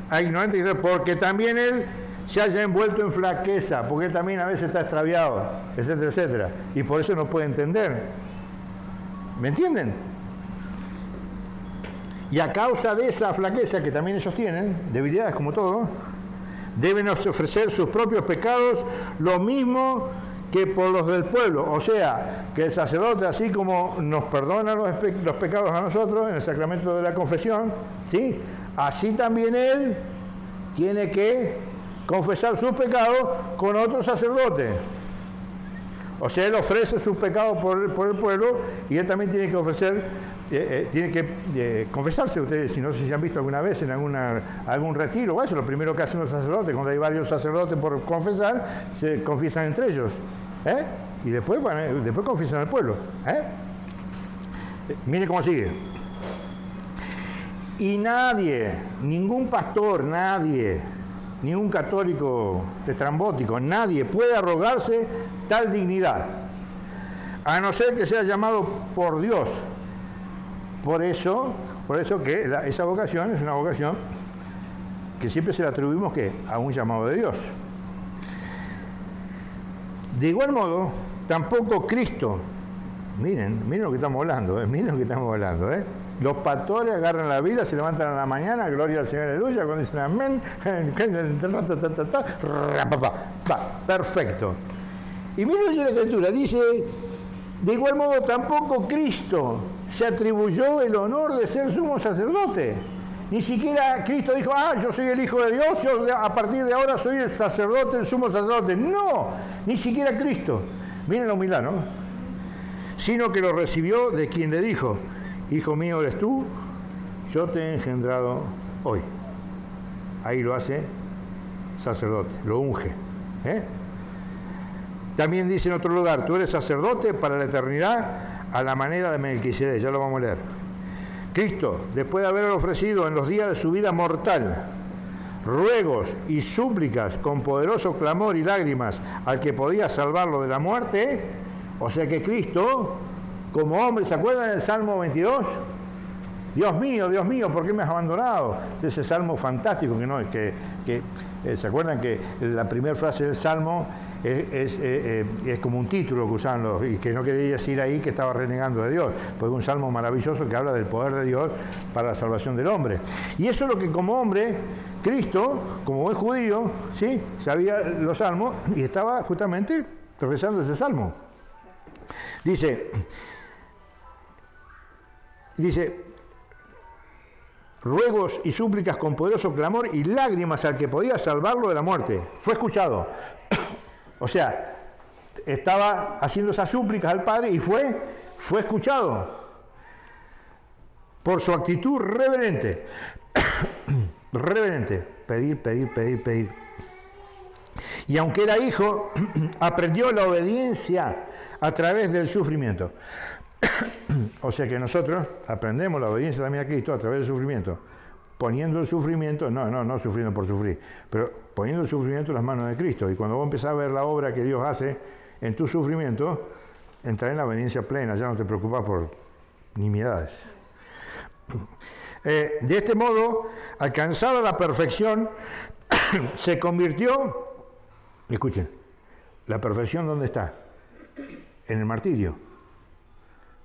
a ignorante y extraviado, porque también él se haya envuelto en flaqueza, porque él también a veces está extraviado, etcétera, etcétera. Y por eso no puede entender. ¿Me entienden? Y a causa de esa flaqueza que también ellos tienen, debilidades como todo, deben ofrecer sus propios pecados lo mismo que por los del pueblo. O sea, que el sacerdote, así como nos perdona los pecados a nosotros en el sacramento de la confesión, ¿sí? Así también él tiene que confesar sus pecados con otro sacerdote. O sea, él ofrece sus pecados por el pueblo y él también tiene que ofrecer, tiene que confesarse. Ustedes, si no sé si han visto alguna vez en algún retiro, eso es lo primero que hacen los sacerdotes, cuando hay varios sacerdotes por confesar, se confiesan entre ellos. Y después confiesan al pueblo. Mire cómo sigue. Y nadie, ningún pastor, ningún católico estrambótico, nadie puede arrogarse tal dignidad, a no ser que sea llamado por Dios. Por eso que esa vocación es una vocación que siempre se la atribuimos a un llamado de Dios. De igual modo, tampoco Cristo, miren lo que estamos hablando, Los pastores agarran la Biblia, se levantan a la mañana, gloria al Señor, aleluya, cuando dicen amén, perfecto. Y miren lo que la Escritura dice, de igual modo tampoco Cristo se atribuyó el honor de ser sumo sacerdote. Ni siquiera Cristo dijo, yo soy el Hijo de Dios, yo a partir de ahora soy el sacerdote, el sumo sacerdote. No, ni siquiera Cristo. Miren la humildad, ¿no? Sino que lo recibió de quien le dijo, Hijo mío eres tú, yo te he engendrado hoy. Ahí lo hace sacerdote, lo unge. También dice en otro lugar, tú eres sacerdote para la eternidad a la manera de Melquisedec, ya lo vamos a leer. Cristo, después de haber ofrecido en los días de su vida mortal ruegos y súplicas con poderoso clamor y lágrimas al que podía salvarlo de la muerte, o sea que Cristo, como hombre, ¿se acuerdan del Salmo 22? Dios mío, ¿por qué me has abandonado? Ese salmo fantástico que ¿se acuerdan que la primera frase del Salmo es como un título que usaban y que no quería decir ahí que estaba renegando de Dios? Pues es un salmo maravilloso que habla del poder de Dios para la salvación del hombre. Y eso es lo que como hombre, Cristo, como buen judío, ¿sí?, sabía los salmos y estaba justamente rezando ese salmo. Dice, ruegos y súplicas con poderoso clamor y lágrimas al que podía salvarlo de la muerte. Fue escuchado. O sea, estaba haciendo esas súplicas al Padre y fue escuchado por su actitud reverente. Reverente. Pedir. Y aunque era hijo, aprendió la obediencia a través del sufrimiento. O sea que nosotros aprendemos la obediencia también a Cristo a través del sufrimiento, poniendo el sufrimiento, no sufriendo por sufrir, pero poniendo el sufrimiento en las manos de Cristo. Y cuando vos empezás a ver la obra que Dios hace en tu sufrimiento, entrar en la obediencia plena, ya no te preocupas por nimiedades. De este modo, alcanzada la perfección, se convirtió, escuchen, la perfección ¿dónde está? En el martirio.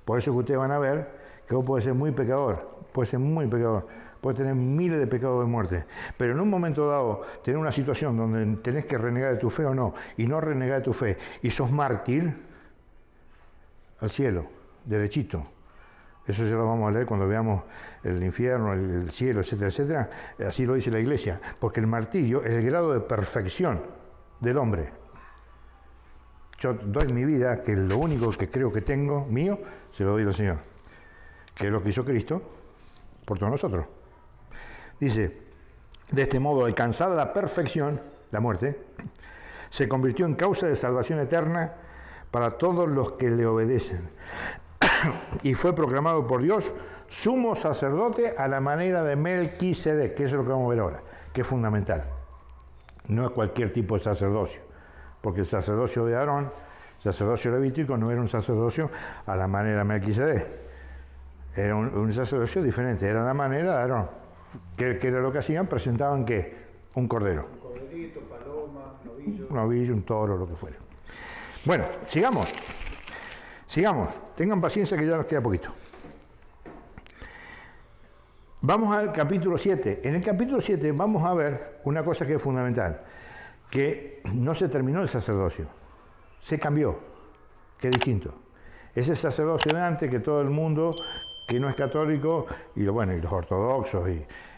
Por eso que ustedes van a ver que vos podés ser muy pecador, puedes tener miles de pecados de muerte, pero en un momento dado tener una situación donde tenés que renegar de tu fe o no, y no renegar de tu fe, y sos mártir, al cielo, derechito. Eso ya lo vamos a leer cuando veamos el infierno, el cielo, etcétera, etcétera. Así lo dice la Iglesia, porque el martirio es el grado de perfección del hombre. yo doy mi vida, que lo único que creo que tengo mío, se lo doy al Señor, que es lo que hizo Cristo por todos nosotros. Dice, de este modo, alcanzada la perfección, la muerte, se convirtió en causa de salvación eterna para todos los que le obedecen. Y fue proclamado por Dios sumo sacerdote a la manera de Melquisedec, que eso es lo que vamos a ver ahora, que es fundamental. No es cualquier tipo de sacerdocio, porque el sacerdocio de Aarón, el sacerdocio levítico, no era un sacerdocio a la manera de Melquisedec. Era un sacerdocio diferente, era la manera de Aarón. ¿Qué era lo que hacían? Presentaban ¿qué? Un cordero. Un corderito, paloma, novillo. Un novillo, un toro, lo que fuera. Bueno, sigamos. Sigamos. Tengan paciencia que ya nos queda poquito. Vamos al capítulo 7. En el capítulo 7 vamos a ver una cosa que es fundamental, que no se terminó el sacerdocio, se cambió, que es distinto. Ese sacerdocio de antes que todo el mundo que no es católico, y bueno, y los ortodoxos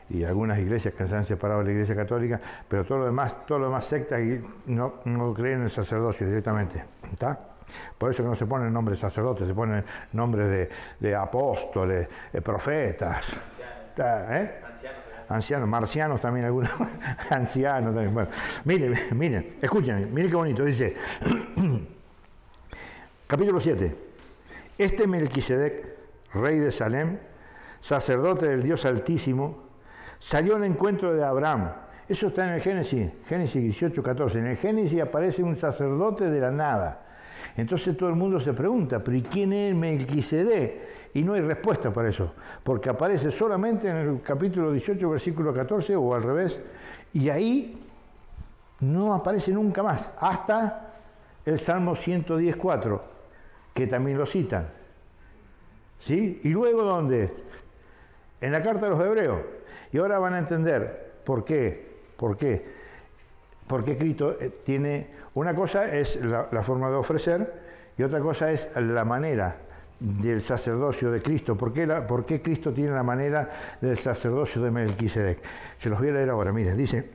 y algunas iglesias que se han separado de la iglesia católica, pero todo lo demás sectas no creen en el sacerdocio directamente. ¿Está? Por eso que no se ponen nombres de sacerdotes, se ponen nombres de apóstoles, profetas. Ancianos, marcianos también, algunos ancianos también. Bueno, miren, escúchenme, miren qué bonito, dice, capítulo 7, este Melquisedec, rey de Salem, sacerdote del Dios Altísimo, salió al encuentro de Abraham. Eso está en el Génesis 18, 14. En el Génesis aparece un sacerdote de la nada. Entonces todo el mundo se pregunta, ¿pero y quién es Melquisedec? Y no hay respuesta para eso, porque aparece solamente en el capítulo 18, versículo 14, o al revés, y ahí no aparece nunca más, hasta el Salmo 110.4, que también lo citan. ¿Sí? Y luego, ¿dónde? En la carta a los Hebreos. Y ahora van a entender por qué. Porque Cristo tiene... Una cosa es la forma de ofrecer y otra cosa es la manera del sacerdocio de Cristo. ¿Por qué Cristo tiene la manera del sacerdocio de Melquisedec? Se los voy a leer ahora. Miren, dice...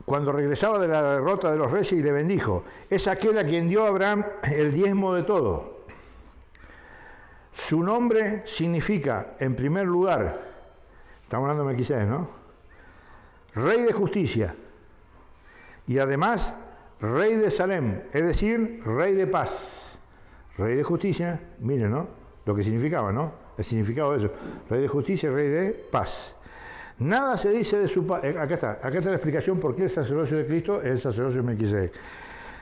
cuando regresaba de la derrota de los reyes y le bendijo, es aquel a quien dio Abraham el diezmo de todo. Su nombre significa, en primer lugar, estamos hablando de Melquisedec, ¿no? Rey de justicia y además rey de Salem, es decir, rey de paz. Rey de justicia, miren, ¿no? Lo que significaba, ¿no? El significado de eso. Rey de justicia y rey de paz. Nada se dice de su padre. Acá está la explicación por qué el sacerdocio de Cristo es el sacerdocio de Melquisedec.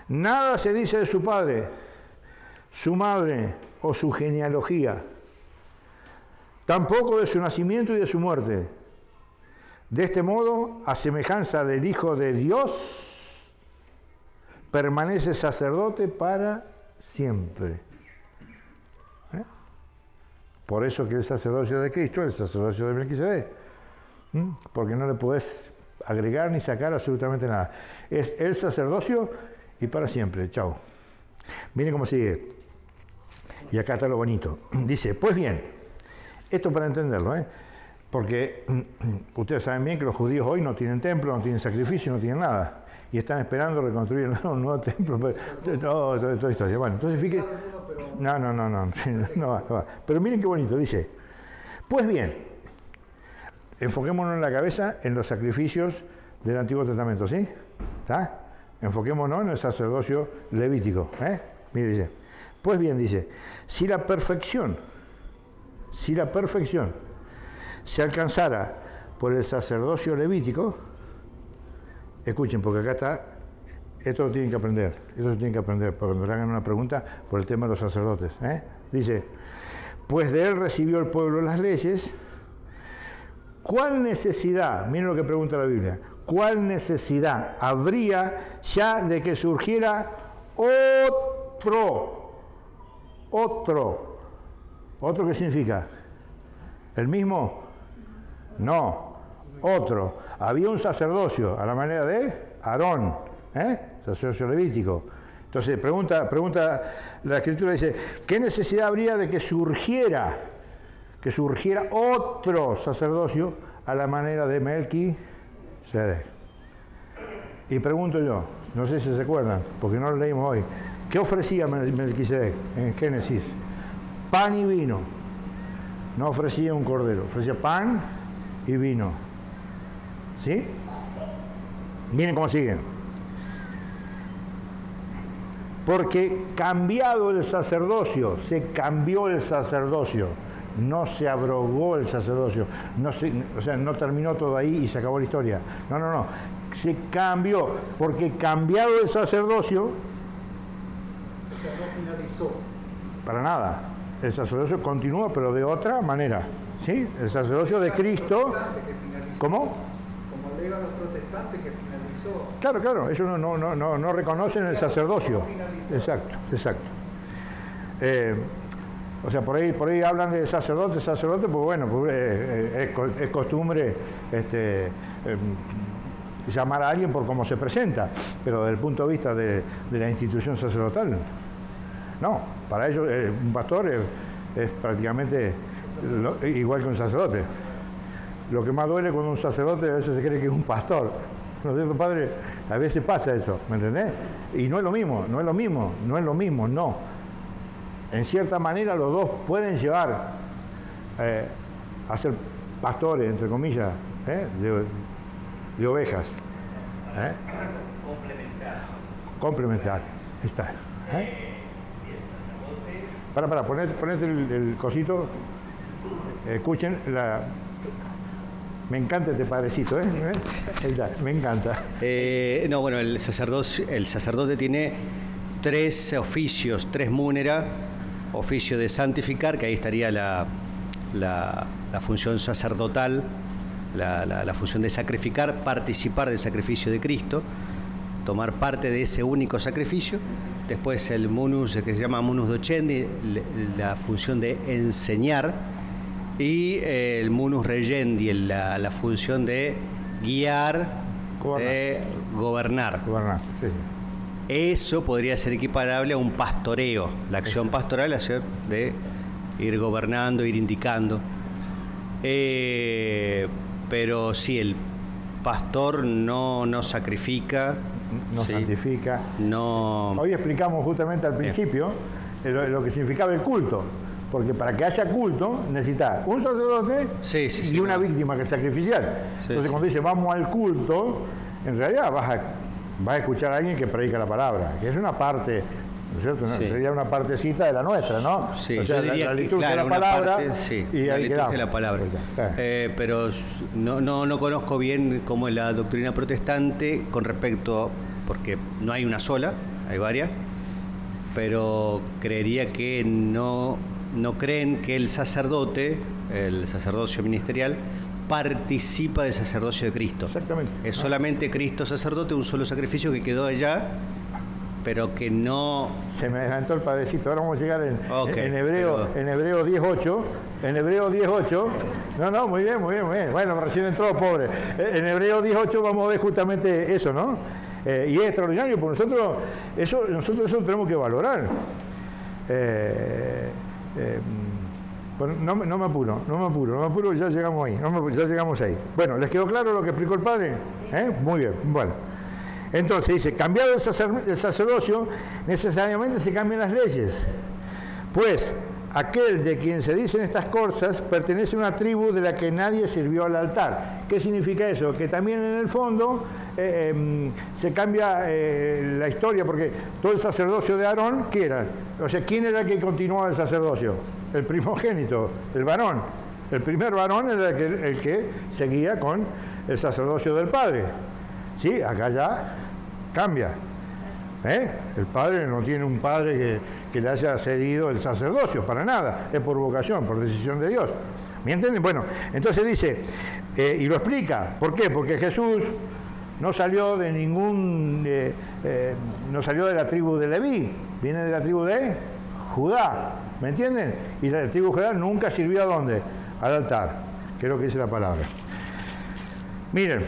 Nada se dice de su padre, su madre o su genealogía. Tampoco de su nacimiento y de su muerte. De este modo, a semejanza del Hijo de Dios, permanece sacerdote para siempre. Por eso que el sacerdocio de Cristo es el sacerdocio de Melquisedec. Porque no le podés agregar ni sacar absolutamente nada. Es el sacerdocio y para siempre. Chao. Miren cómo sigue. Y acá está lo bonito. Dice, pues bien, esto para entenderlo, porque ustedes saben bien que los judíos hoy no tienen templo, no tienen sacrificio, no tienen nada. Y están esperando reconstruir un nuevo templo. Toda historia. Bueno, entonces fíjense. No va. Pero miren qué bonito. Dice, pues bien, enfoquémonos en la cabeza en los sacrificios del Antiguo Testamento, ¿sí? ¿Está? Enfoquémonos en el sacerdocio levítico. Mire, dice, pues bien, dice, si la perfección se alcanzara por el sacerdocio levítico, escuchen, porque acá está, esto lo tienen que aprender, porque cuando le hagan una pregunta por el tema de los sacerdotes. Dice, pues de él recibió el pueblo las leyes. ¿Cuál necesidad, miren lo que pregunta la Biblia, cuál necesidad habría ya de que surgiera otro qué significa? ¿El mismo? No, otro. Había un sacerdocio a la manera de Aarón, sacerdocio levítico. Entonces pregunta la Escritura, dice, ¿qué necesidad habría de que surgiera otro sacerdocio a la manera de Melquisedec? Y pregunto yo, no sé si se acuerdan, porque no lo leímos hoy, ¿qué ofrecía Melquisedec en Génesis? Pan y vino. No ofrecía un cordero, ofrecía pan y vino. ¿Sí? Miren cómo siguen. Porque cambiado el sacerdocio, se cambió el sacerdocio, no se abrogó el sacerdocio, o sea, no terminó todo ahí y se acabó la historia. No, se cambió, porque cambiado el sacerdocio, O sea, no finalizó. para nada, el sacerdocio continúa, pero de otra manera, ¿sí? El sacerdocio de Cristo, ¿cómo? Como alegan los protestantes que finalizó. Claro, ellos no reconocen el sacerdocio. Exacto. O sea, por ahí hablan de sacerdote, pues bueno, pues, es costumbre llamar a alguien por cómo se presenta, pero desde el punto de vista de la institución sacerdotal, no, para ellos un pastor es prácticamente igual que un sacerdote. Lo que más duele cuando un sacerdote a veces se cree que es un pastor. ¿No es cierto, padre? A veces pasa eso, ¿me entendés? Y no es lo mismo. En cierta manera los dos pueden llevar a ser pastores, entre comillas, de ovejas. Complementar. Ahí está. Ponete el cosito. Escuchen la... Me encanta este padrecito, ¿eh? Ahí está, me encanta. Bueno, el sacerdote tiene 3 oficios, 3 múnera, oficio de santificar, que ahí estaría la función sacerdotal, la función de sacrificar, participar del sacrificio de Cristo, tomar parte de ese único sacrificio. Después el munus, que se llama munus docendi, la función de enseñar. Y el munus regendi, la función de guiar, de gobernar. Sí. Eso podría ser equiparable a un pastoreo, la acción pastoral, la acción de ir gobernando, ir indicando. Pero sí, el pastor no sacrifica. No ¿sí? santifica. No. Hoy explicamos justamente al principio lo que significaba el culto. Porque para que haya culto necesita un sacerdote y una víctima que es sacrificial. Entonces cuando dice vamos al culto, en realidad vas a escuchar a alguien que predica la palabra, que es una parte, ¿no es cierto? Sería una partecita de la nuestra, ¿no? Sí, o sea, yo diría la que liturgia claro, de la palabra, una parte, y la ahí liturgia quedamos. de la palabra. Pero no conozco bien cómo es la doctrina protestante con respecto, porque no hay una sola, hay varias, pero creería que no creen que el sacerdocio ministerial, participa del sacerdocio de Cristo. Exactamente. Es solamente Cristo sacerdote, un solo sacrificio que quedó allá, pero que no... Se me adelantó el padrecito. Ahora vamos a llegar en Hebreo 10:8. En Hebreo 10:8. No, muy bien. Bueno, recién entró, pobre. En Hebreo 10:8 vamos a ver justamente eso, ¿no? Y es extraordinario, porque nosotros eso tenemos que valorar. Bueno, no me apuro, ya llegamos ahí, ya llegamos ahí. Bueno, ¿les quedó claro lo que explicó el padre? Muy bien, bueno. Entonces dice, cambiado el sacerdocio, necesariamente se cambian las leyes. Pues aquel de quien se dicen estas cosas pertenece a una tribu de la que nadie sirvió al altar. ¿Qué significa eso? Que también en el fondo se cambia la historia, porque todo el sacerdocio de Aarón, ¿qué era? O sea, ¿quién era el que continuaba el sacerdocio? El primogénito, el varón. El primer varón era el que seguía con el sacerdocio del padre. Sí, acá ya cambia. El padre no tiene un padre que le haya cedido el sacerdocio, para nada. Es por vocación, por decisión de Dios. ¿Me entienden? Bueno, entonces dice, y lo explica. ¿Por qué? Porque Jesús no salió de no salió de la tribu de Leví, viene de la tribu de Judá. ¿Me entienden? Y la tribu de Judá nunca sirvió ¿a dónde? Al altar, que es lo que dice la palabra. Miren,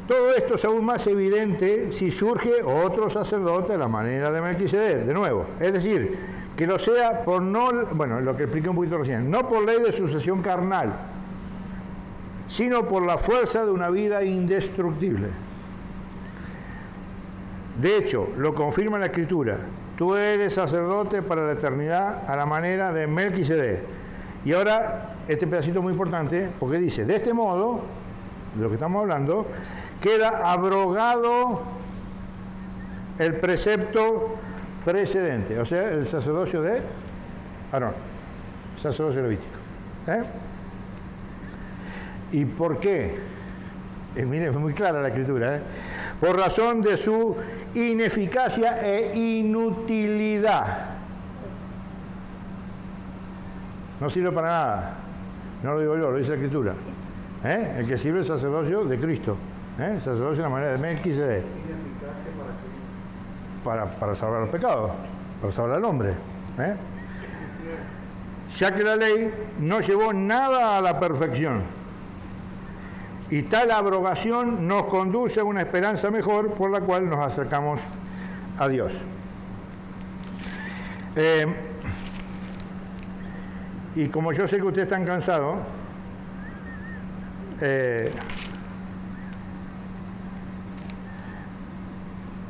todo esto es aún más evidente si surge otro sacerdote a la manera de Melquisedec, de nuevo. Es decir, que lo sea por lo que expliqué un poquito recién, no por ley de sucesión carnal. sino por la fuerza de una vida indestructible. De hecho, lo confirma la Escritura: tú eres sacerdote para la eternidad a la manera de Melquisedec. Y ahora, este pedacito es muy importante, porque dice, de este modo, de lo que estamos hablando, queda abrogado el precepto precedente, o sea, el sacerdocio de Aarón, sacerdocio levítico. ¿Y por qué? Miren, es muy clara la Escritura. Por razón de su ineficacia e inutilidad. No sirve para nada. No lo digo yo, lo dice la Escritura. El que sirve el sacerdocio de Cristo. El sacerdocio de la manera de Melquisedec. Para salvar los pecados, para salvar al hombre. Ya que la ley no llevó nada a la perfección. Y tal abrogación nos conduce a una esperanza mejor por la cual nos acercamos a Dios. Y como yo sé que ustedes están cansados,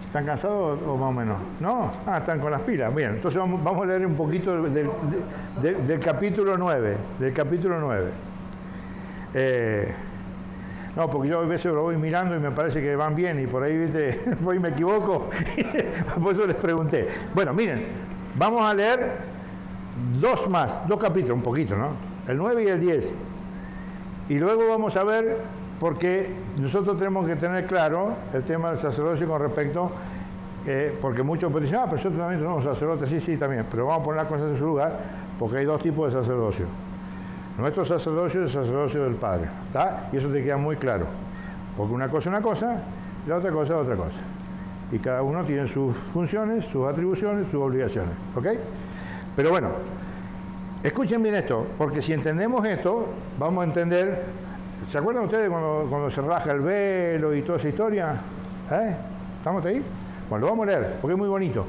¿están cansados o más o menos? ¿No? Están con las pilas. Bien, entonces vamos a leer un poquito del capítulo 9. Del capítulo 9. No, porque yo a veces lo voy mirando y me parece que van bien y por ahí, ¿viste? Voy me equivoco. Por eso les pregunté. Bueno, miren, vamos a leer dos capítulos, un poquito, ¿no? El 9 y el 10. Y luego vamos a ver, porque nosotros tenemos que tener claro el tema del sacerdocio con respecto, porque muchos dicen, pero nosotros también somos sacerdotes, sí, también, pero vamos a poner las cosas en su lugar, porque hay dos tipos de sacerdocio. Nuestro sacerdocio es el sacerdocio del Padre, ¿está? Y eso te queda muy claro, porque una cosa es una cosa, y la otra cosa es otra cosa. Y cada uno tiene sus funciones, sus atribuciones, sus obligaciones, ¿ok? Pero bueno, escuchen bien esto, porque si entendemos esto, vamos a entender. ¿Se acuerdan ustedes cuando se raja el velo y toda esa historia? ¿Estamos ahí? Bueno, lo vamos a leer, porque es muy bonito.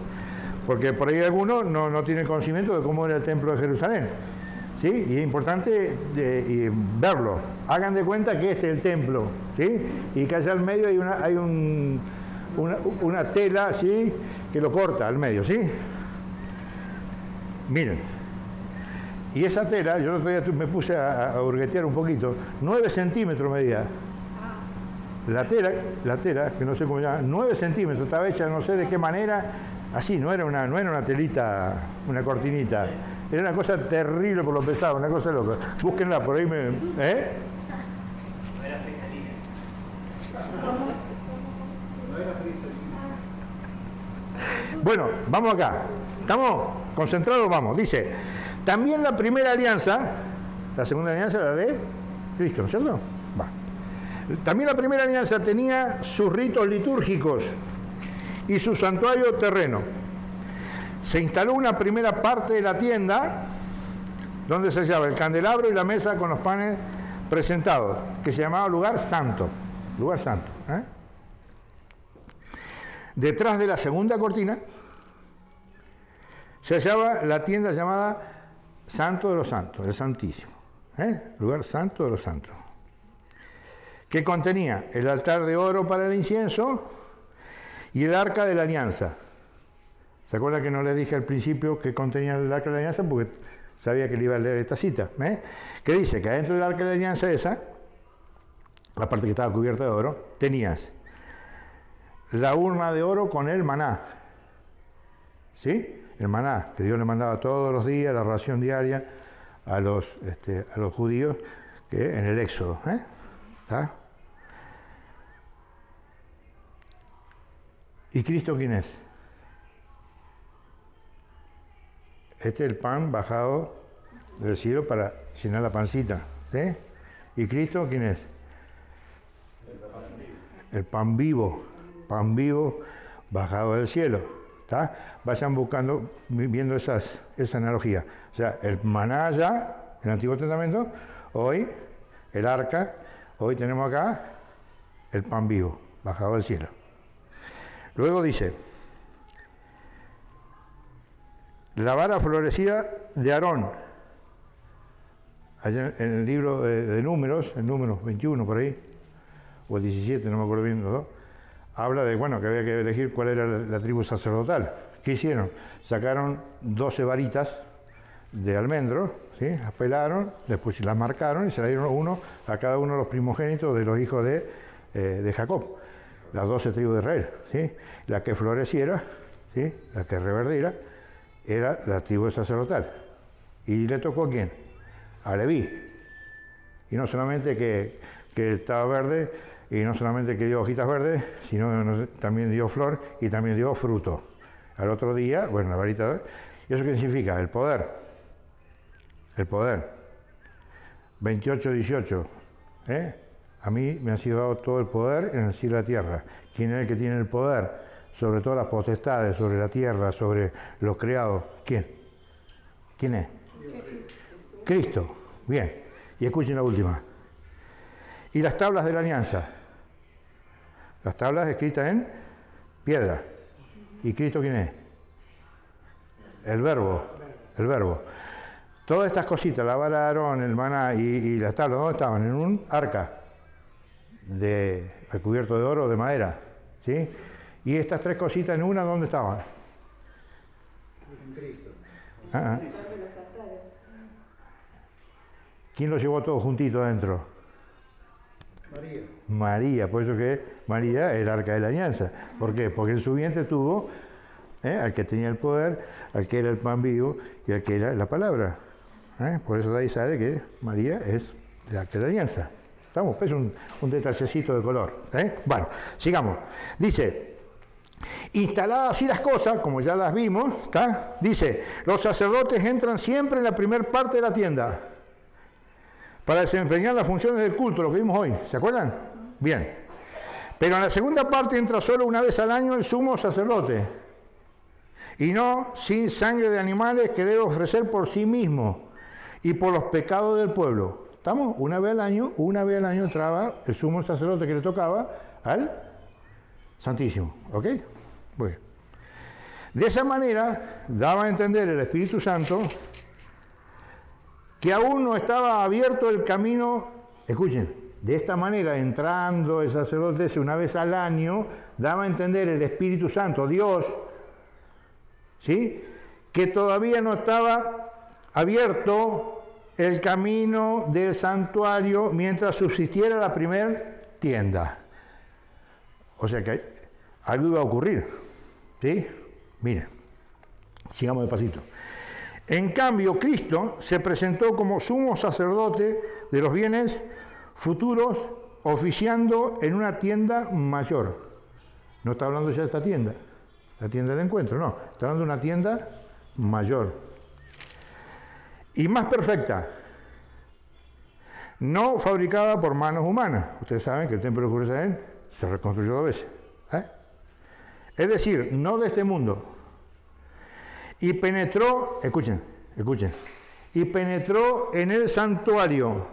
Porque por ahí algunos no tienen conocimiento de cómo era el templo de Jerusalén. ¿Sí? Y es importante verlo. Hagan de cuenta que este es el templo, ¿sí? Y que allá al medio hay una tela, ¿sí? Que lo corta al medio, ¿sí? Miren. Y esa tela, yo el otro día me puse a hurguetear un poquito, 9 centímetros medía. La tela, que no sé cómo se llama, 9 centímetros, estaba hecha no sé de qué manera, así, no era una telita, una cortinita. Era una cosa terrible por lo pesado, una cosa loca. Búsquenla, por ahí me... No era frisalina. Bueno, vamos acá. ¿Estamos concentrados? Vamos. Dice, también la primera alianza, la segunda alianza era la de Cristo, ¿no es cierto? Va. También la primera alianza tenía sus ritos litúrgicos y su santuario terreno. Se instaló una primera parte de la tienda donde se hallaba el candelabro y la mesa con los panes presentados, que se llamaba lugar santo. Lugar santo. Detrás de la segunda cortina se hallaba la tienda llamada Santo de los Santos, el Santísimo. Lugar santo de los santos. Que contenía el altar de oro para el incienso y el arca de la alianza. ¿Se acuerdan que no les dije al principio que contenía el arca de la alianza? Porque sabía que le iba a leer esta cita. Que dice que adentro del arca de la alianza esa, la parte que estaba cubierta de oro, tenías la urna de oro con el maná. ¿Sí? El maná, que Dios le mandaba todos los días, la ración diaria a los judíos en el Éxodo. ¿Está? ¿Y Cristo quién es? Este es el pan bajado del cielo para llenar la pancita. ¿Sí? ¿Y Cristo quién es? El pan vivo bajado del cielo. ¿Está? Vayan buscando, viendo esa analogía. O sea, el maná ya, en el Antiguo Testamento, hoy el arca, hoy tenemos acá el pan vivo bajado del cielo. Luego dice, la vara florecida de Aarón. allá en el libro de Números, en Números 21 por ahí, o el 17, no me acuerdo bien los dos, habla de, bueno, que había que elegir cuál era la tribu sacerdotal. ¿Qué hicieron? Sacaron 12 varitas de almendro, ¿sí? Las pelaron, después las marcaron y se las dieron uno a cada uno de los primogénitos de los hijos de Jacob, las 12 tribus de Israel, ¿sí? La que floreciera, ¿sí? La que reverdera, era la tribu sacerdotal. ¿Y le tocó a quién? A Leví. Y no solamente que estaba verde, y no solamente que dio hojitas verdes, sino también dio flor y también dio fruto. Al otro día, bueno, la varita. ¿Y eso qué significa? El poder. El poder. 28:18. A mí me ha sido dado todo el poder en el cielo y la tierra. ¿Quién es el que tiene el poder sobre todas las potestades, sobre la tierra, sobre los creados? ¿Quién? ¿Quién es? Cristo. Bien. Y escuchen la última. Y las tablas de la alianza. Las tablas escritas en piedra. ¿Y Cristo quién es? El verbo. El verbo. Todas estas cositas, la vara de Aarón, el maná y las tablas, ¿dónde estaban? En un arca recubierto de oro o de madera. ¿Sí? Y estas tres cositas en una, ¿dónde estaban? En Cristo. ¿Quién lo llevó todo juntito adentro? María. María, por eso que María es el arca de la alianza. ¿Por qué? Porque en su vientre tuvo al que tenía el poder, al que era el pan vivo y al que era la palabra. Por eso de ahí sale que María es el arca de la alianza. ¿Estamos? Es un detallecito de color. Bueno, sigamos. Dice, instaladas así las cosas, como ya las vimos, ¿está? Dice, los sacerdotes entran siempre en la primera parte de la tienda para desempeñar las funciones del culto, lo que vimos hoy. ¿Se acuerdan? Bien. Pero en la segunda parte entra solo una vez al año el sumo sacerdote. Y no sin sangre de animales que debe ofrecer por sí mismo y por los pecados del pueblo. ¿Estamos? Una vez al año entraba el sumo sacerdote que le tocaba al Santísimo. ¿Ok? Bueno. De esa manera daba a entender el Espíritu Santo que aún no estaba abierto el camino. Escuchen, de esta manera, entrando el sacerdote ese una vez al año, daba a entender el Espíritu Santo, Dios, ¿sí?, que todavía no estaba abierto el camino del santuario mientras subsistiera la primera tienda. O sea que algo iba a ocurrir, ¿sí? Miren, sigamos despacito. En cambio, Cristo se presentó como sumo sacerdote de los bienes futuros, oficiando en una tienda mayor. No está hablando ya de esta tienda, la tienda del encuentro, no. Está hablando de una tienda mayor y más perfecta, no fabricada por manos humanas. Ustedes saben que el templo de Jerusalén se reconstruyó 2 veces. Es decir, no de este mundo. Y penetró, escuchen, y penetró en el santuario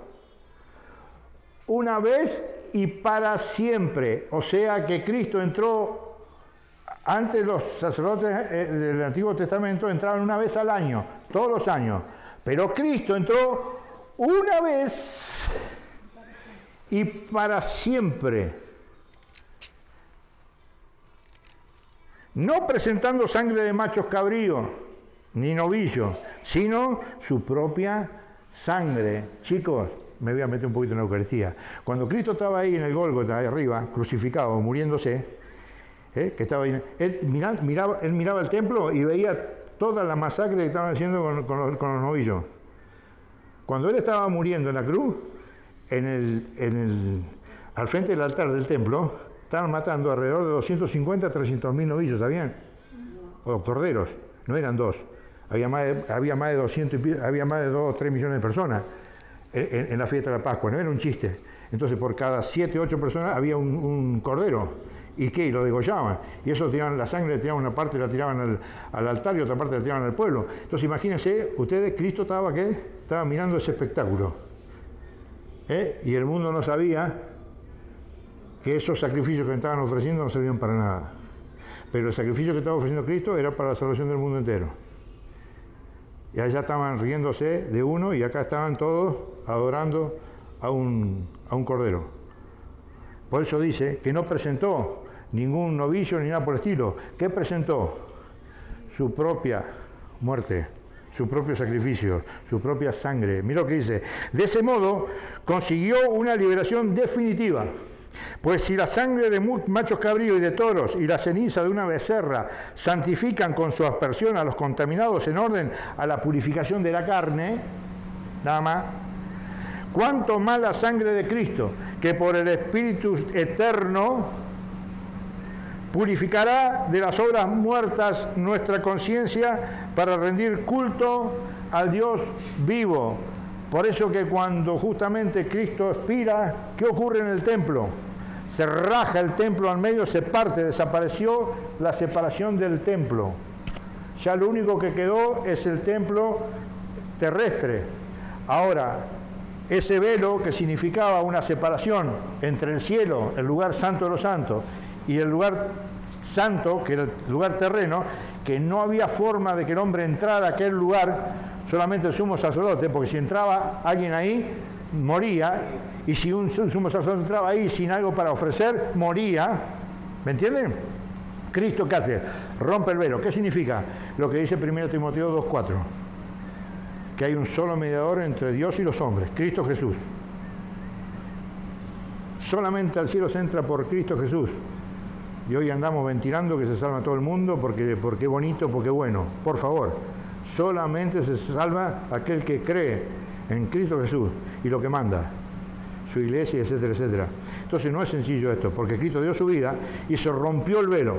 una vez y para siempre. O sea que Cristo entró, antes los sacerdotes del Antiguo Testamento entraban una vez al año, todos los años. Pero Cristo entró una vez y para siempre. No presentando sangre de machos cabríos, ni novillos, sino su propia sangre. Chicos, me voy a meter un poquito en la Eucaristía. Cuando Cristo estaba ahí en el Gólgota, ahí arriba, crucificado, muriéndose, que estaba ahí, él miraba el templo y veía toda la masacre que estaban haciendo con los novillos. Cuando él estaba muriendo en la cruz, al frente del altar del templo, estaban matando alrededor de 250 a 300.000 novillos, ¿sabían? O corderos, no eran 2. Había más de 200 había más de 2 o 3 millones de personas en la fiesta de la Pascua, no era un chiste. Entonces por cada 7 o 8 personas había un cordero. ¿Y qué? Y lo degollaban. Y eso tiraban la sangre, tiraban una parte, la tiraban al altar y otra parte la tiraban al pueblo. Entonces imagínense, ustedes, Cristo estaba, ¿qué? Estaba mirando ese espectáculo. Y el mundo no sabía que esos sacrificios que estaban ofreciendo no servían para nada. Pero el sacrificio que estaba ofreciendo Cristo era para la salvación del mundo entero. Y allá estaban riéndose de uno y acá estaban todos adorando a un cordero. Por eso dice que no presentó ningún novillo ni nada por el estilo. ¿Qué presentó? Su propia muerte, su propio sacrificio, su propia sangre. Mira lo que dice. De ese modo consiguió una liberación definitiva. Pues si la sangre de machos cabríos y de toros y la ceniza de una becerra santifican con su aspersión a los contaminados en orden a la purificación de la carne, nada más, cuánto más la sangre de Cristo, que por el Espíritu eterno purificará de las obras muertas nuestra conciencia para rendir culto al Dios vivo. Por eso que cuando justamente Cristo expira, ¿qué ocurre en el templo? Se raja el templo al medio, se parte, desapareció la separación del templo. Ya lo único que quedó es el templo terrestre. Ahora, ese velo que significaba una separación entre el cielo, el lugar santo de los santos, y el lugar santo, que era el lugar terreno, que no había forma de que el hombre entrara a aquel lugar, solamente el sumo sacerdote, porque si entraba alguien ahí, moría, y si un sumo sacerdote entraba ahí sin algo para ofrecer, moría. ¿Me entienden? Cristo, ¿qué hace? Rompe el velo. ¿Qué significa? Lo que dice 1 Timoteo 2:4, que hay un solo mediador entre Dios y los hombres, Cristo Jesús. Solamente al cielo se entra por Cristo Jesús. Y hoy andamos ventilando que se salva todo el mundo porque es bonito, porque es bueno. Por favor, solamente se salva aquel que cree en Cristo Jesús y lo que manda, su iglesia, etcétera, etcétera. Entonces no es sencillo esto, porque Cristo dio su vida y se rompió el velo.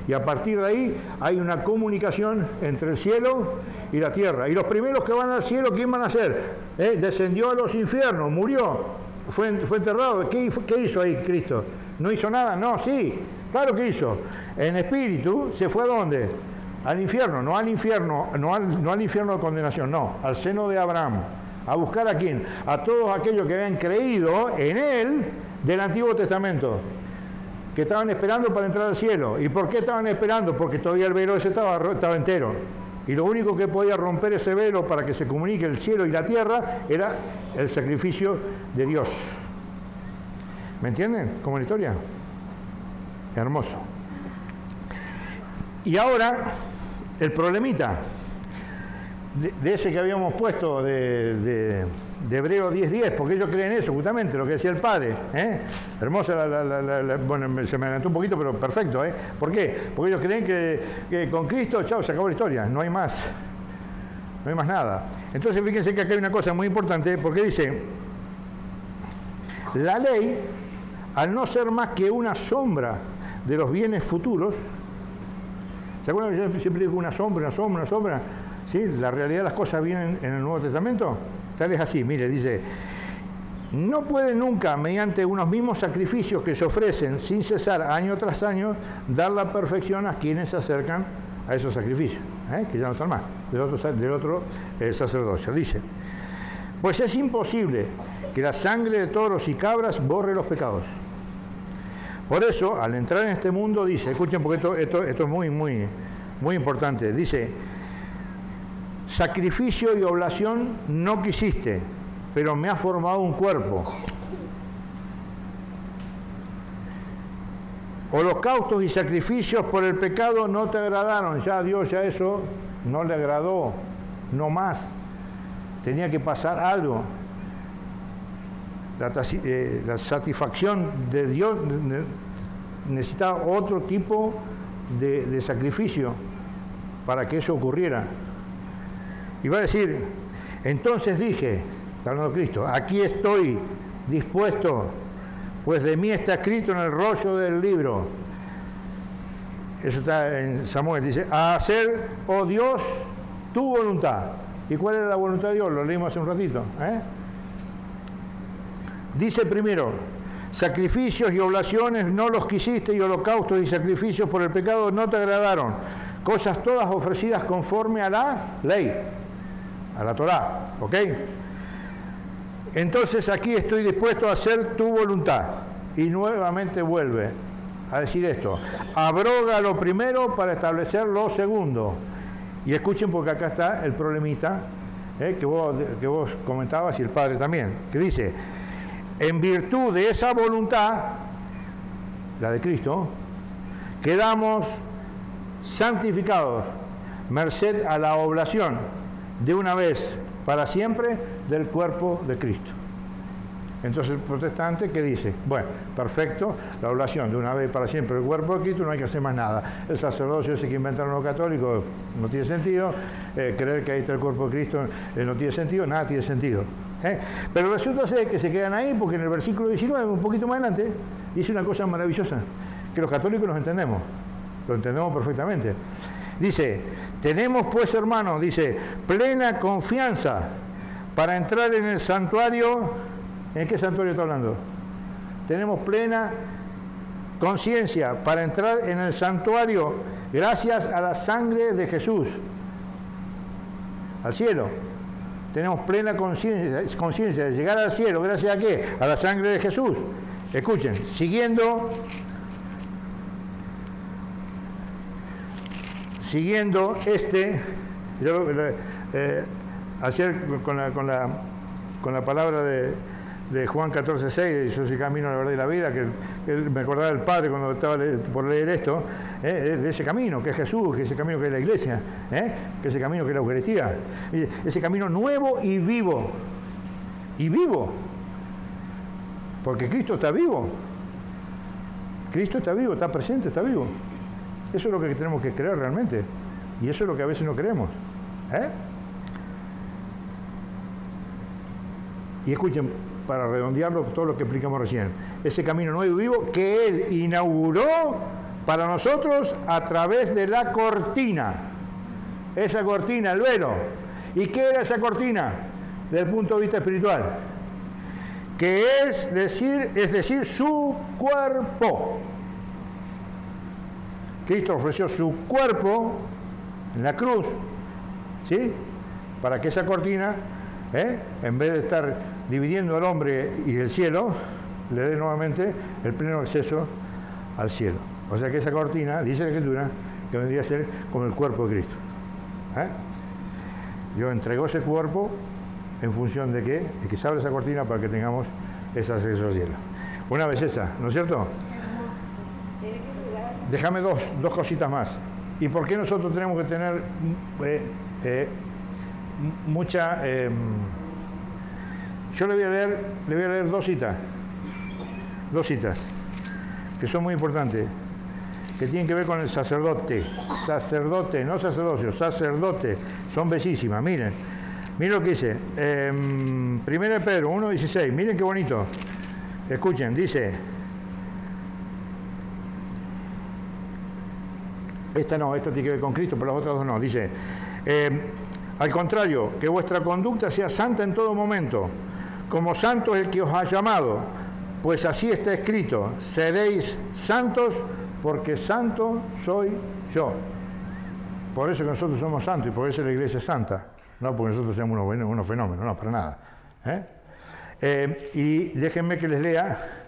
Y a partir de ahí hay una comunicación entre el cielo y la tierra. Y los primeros que van al cielo, ¿quién van a ser? Descendió a los infiernos, murió, fue enterrado. ¿Qué hizo ahí Cristo? ¿No hizo nada? No, sí, claro que hizo. En espíritu se fue ¿a dónde? Al infierno, no al infierno de condenación, no, al seno de Abraham. ¿A buscar a quién? A todos aquellos que habían creído en él del Antiguo Testamento, que estaban esperando para entrar al cielo. ¿Y por qué estaban esperando? Porque todavía el velo ese estaba entero. Y lo único que podía romper ese velo para que se comunique el cielo y la tierra era el sacrificio de Dios. ¿Me entienden? Como la historia. Hermoso. Y ahora, el problemita de ese que habíamos puesto de Hebreos 10:10, porque ellos creen eso, justamente, lo que decía el Padre. Hermosa, bueno, se me adelantó un poquito, pero perfecto. ¿Por qué? Porque ellos creen que con Cristo, chao, se acabó la historia, no hay más nada. Entonces, fíjense que acá hay una cosa muy importante, porque dice, la ley, al no ser más que una sombra de los bienes futuros, ¿se acuerdan que yo siempre digo una sombra? ¿Sí? La realidad de las cosas vienen en el Nuevo Testamento. Tal es así, mire, dice, no puede nunca, mediante unos mismos sacrificios que se ofrecen sin cesar año tras año, dar la perfección a quienes se acercan a esos sacrificios, que ya no están más, del otro sacerdocio. Dice, pues es imposible que la sangre de toros y cabras borre los pecados. Por eso, al entrar en este mundo, dice, escuchen porque esto es muy, muy, muy importante, dice, sacrificio y oblación no quisiste, pero me ha formado un cuerpo. Holocaustos y sacrificios por el pecado no te agradaron. Ya a Dios ya eso no le agradó, no más. Tenía que pasar algo. La satisfacción de Dios necesitaba otro tipo de sacrificio para que eso ocurriera. Y va a decir, entonces dije, está hablando Cristo, aquí estoy dispuesto, pues de mí está escrito en el rollo del libro. Eso está en Samuel, dice, a hacer, oh Dios, tu voluntad. ¿Y cuál era la voluntad de Dios? Lo leímos hace un ratito. Dice primero, sacrificios y oblaciones no los quisiste, y holocaustos y sacrificios por el pecado no te agradaron. Cosas todas ofrecidas conforme a la ley, a la Torá, ¿ok? Entonces aquí estoy dispuesto a hacer tu voluntad. Y nuevamente vuelve a decir esto, abroga lo primero para establecer lo segundo. Y escuchen porque acá está el problemita que vos comentabas y el Padre también, que dice, en virtud de esa voluntad, la de Cristo, quedamos santificados, merced a la oblación de una vez para siempre del cuerpo de Cristo. Entonces el protestante, ¿qué dice? Bueno, perfecto, la oblación de una vez para siempre del cuerpo de Cristo, no hay que hacer más nada. El sacerdocio ese que inventaron los católicos no tiene sentido, creer que ahí está el cuerpo de Cristo no tiene sentido, nada tiene sentido. Pero resulta ser que se quedan ahí porque en el versículo 19, un poquito más adelante, dice una cosa maravillosa, que los católicos lo entendemos perfectamente. Dice, tenemos pues, hermanos, dice, plena confianza para entrar en el santuario. ¿En qué santuario está hablando? Tenemos plena conciencia para entrar en el santuario gracias a la sangre de Jesús, al cielo. Tenemos plena conciencia de llegar al cielo, ¿gracias a qué? A la sangre de Jesús. Escuchen, siguiendo ayer con la palabra de Juan 14:6, yo soy el camino, la verdad y la vida, que me acordaba del Padre cuando estaba por leer esto, de ese camino que es Jesús, que ese camino que es la iglesia, que ese camino que es la Eucaristía, ese camino nuevo y vivo, porque Cristo está vivo, está presente, está vivo. Eso es lo que tenemos que creer realmente, y eso es lo que a veces no creemos. Y escuchen, para redondearlo, todo lo que explicamos recién, ese camino nuevo y vivo que Él inauguró para nosotros a través de la cortina. Esa cortina, el velo. ¿Y qué era esa cortina? Desde el punto de vista espiritual. Que es decir, su cuerpo. Cristo ofreció su cuerpo en la cruz, ¿sí? Para que esa cortina, en vez de estar dividiendo al hombre y el cielo, le dé nuevamente el pleno acceso al cielo. O sea que esa cortina, dice la Escritura, que vendría a ser como el cuerpo de Cristo. Dios entregó ese cuerpo en función de qué, de que se abre esa cortina para que tengamos ese acceso al cielo. Una belleza, ¿no es cierto? Déjame dos cositas más. ¿Y por qué nosotros tenemos que tener mucha... yo le voy a leer dos citas, que son muy importantes, que tienen que ver con el sacerdote, no sacerdocio, sacerdote, son bellísimas, miren lo que dice, 1 Pedro 1:16, miren qué bonito, escuchen, dice, esta tiene que ver con Cristo, pero las otras dos no, dice, al contrario, que vuestra conducta sea santa en todo momento, como santo es el que os ha llamado, pues así está escrito, seréis santos porque santo soy yo. Por eso que nosotros somos santos y por eso la iglesia es santa, no porque nosotros seamos unos fenómenos, no, para nada. Y déjenme que les lea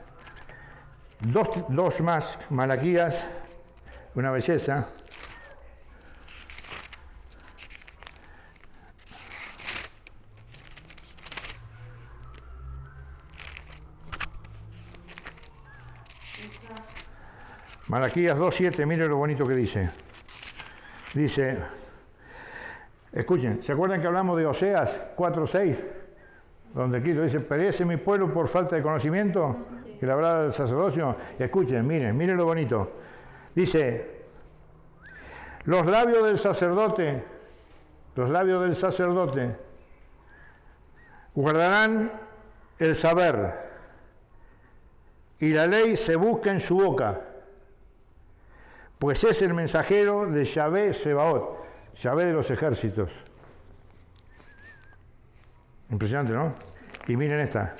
dos más, Malaquías, una belleza. Malaquías 2:7, miren lo bonito que dice. Dice, escuchen, ¿se acuerdan que hablamos de Oseas 4:6? Donde Cristo dice, perece mi pueblo por falta de conocimiento, que le hablaba del sacerdocio. Y escuchen, miren lo bonito. Dice, los labios del sacerdote guardarán el saber, y la ley se busca en su boca, pues es el mensajero de Yahvé Sebaot, Yahvé de los ejércitos. Impresionante, ¿no? Y miren esta.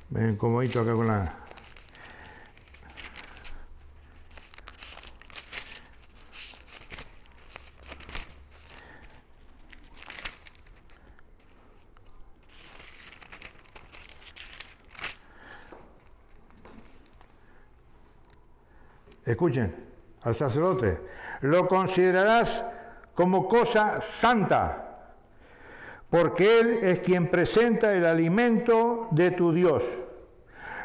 Ven comodito acá con la... escuchen, al sacerdote, lo considerarás como cosa santa, porque él es quien presenta el alimento de tu Dios.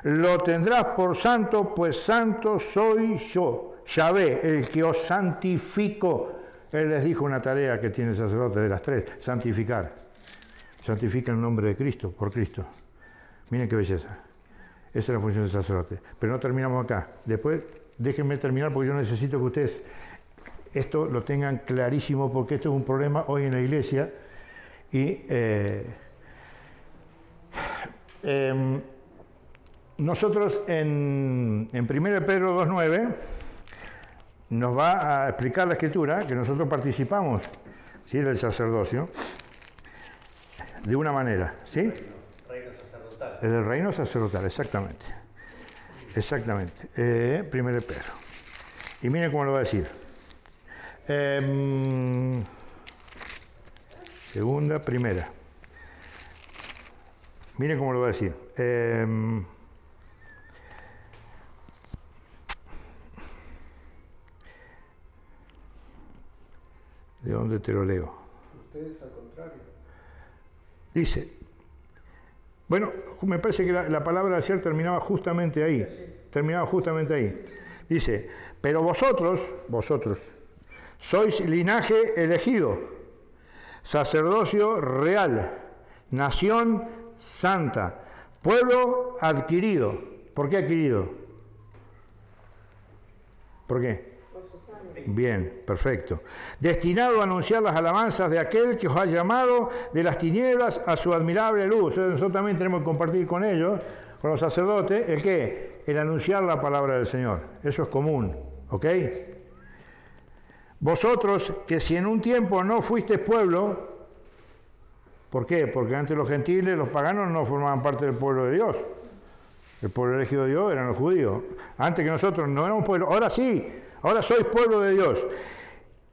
Lo tendrás por santo, pues santo soy yo, Yahvé, el que os santifico. Él les dijo una tarea que tiene el sacerdote de las tres: santificar. Santifica el nombre de Cristo, por Cristo. Miren qué belleza. Esa es la función del sacerdote. Pero no terminamos acá. Después, déjenme terminar porque yo necesito que ustedes esto lo tengan clarísimo, porque esto es un problema hoy en la iglesia. Y nosotros en 1 Pedro 2.9 nos va a explicar la Escritura que nosotros participamos, ¿sí?, del sacerdocio de una manera, ¿sí? Reino sacerdotal. El reino sacerdotal, exactamente. Exactamente. 1 Pedro. Y miren cómo lo va a decir. Segunda, primera. Miren cómo lo va a decir. ¿De dónde te lo leo? Ustedes al contrario. Dice, bueno, me parece que la palabra de ayer terminaba justamente ahí. Terminaba justamente ahí. Dice, pero vosotros, sois linaje elegido, sacerdocio real, nación santa, pueblo adquirido. ¿Por qué adquirido? ¿Por qué? Bien, perfecto. Destinado a anunciar las alabanzas de aquel que os ha llamado de las tinieblas a su admirable luz. Nosotros también tenemos que compartir con ellos, con los sacerdotes, ¿el qué? El anunciar la palabra del Señor. Eso es común, ¿ok? Vosotros, que si en un tiempo no fuisteis pueblo, ¿por qué? Porque antes los gentiles, los paganos, no formaban parte del pueblo de Dios. El pueblo elegido de Dios eran los judíos. Antes que nosotros no éramos pueblo, ahora sí. Ahora sois pueblo de Dios,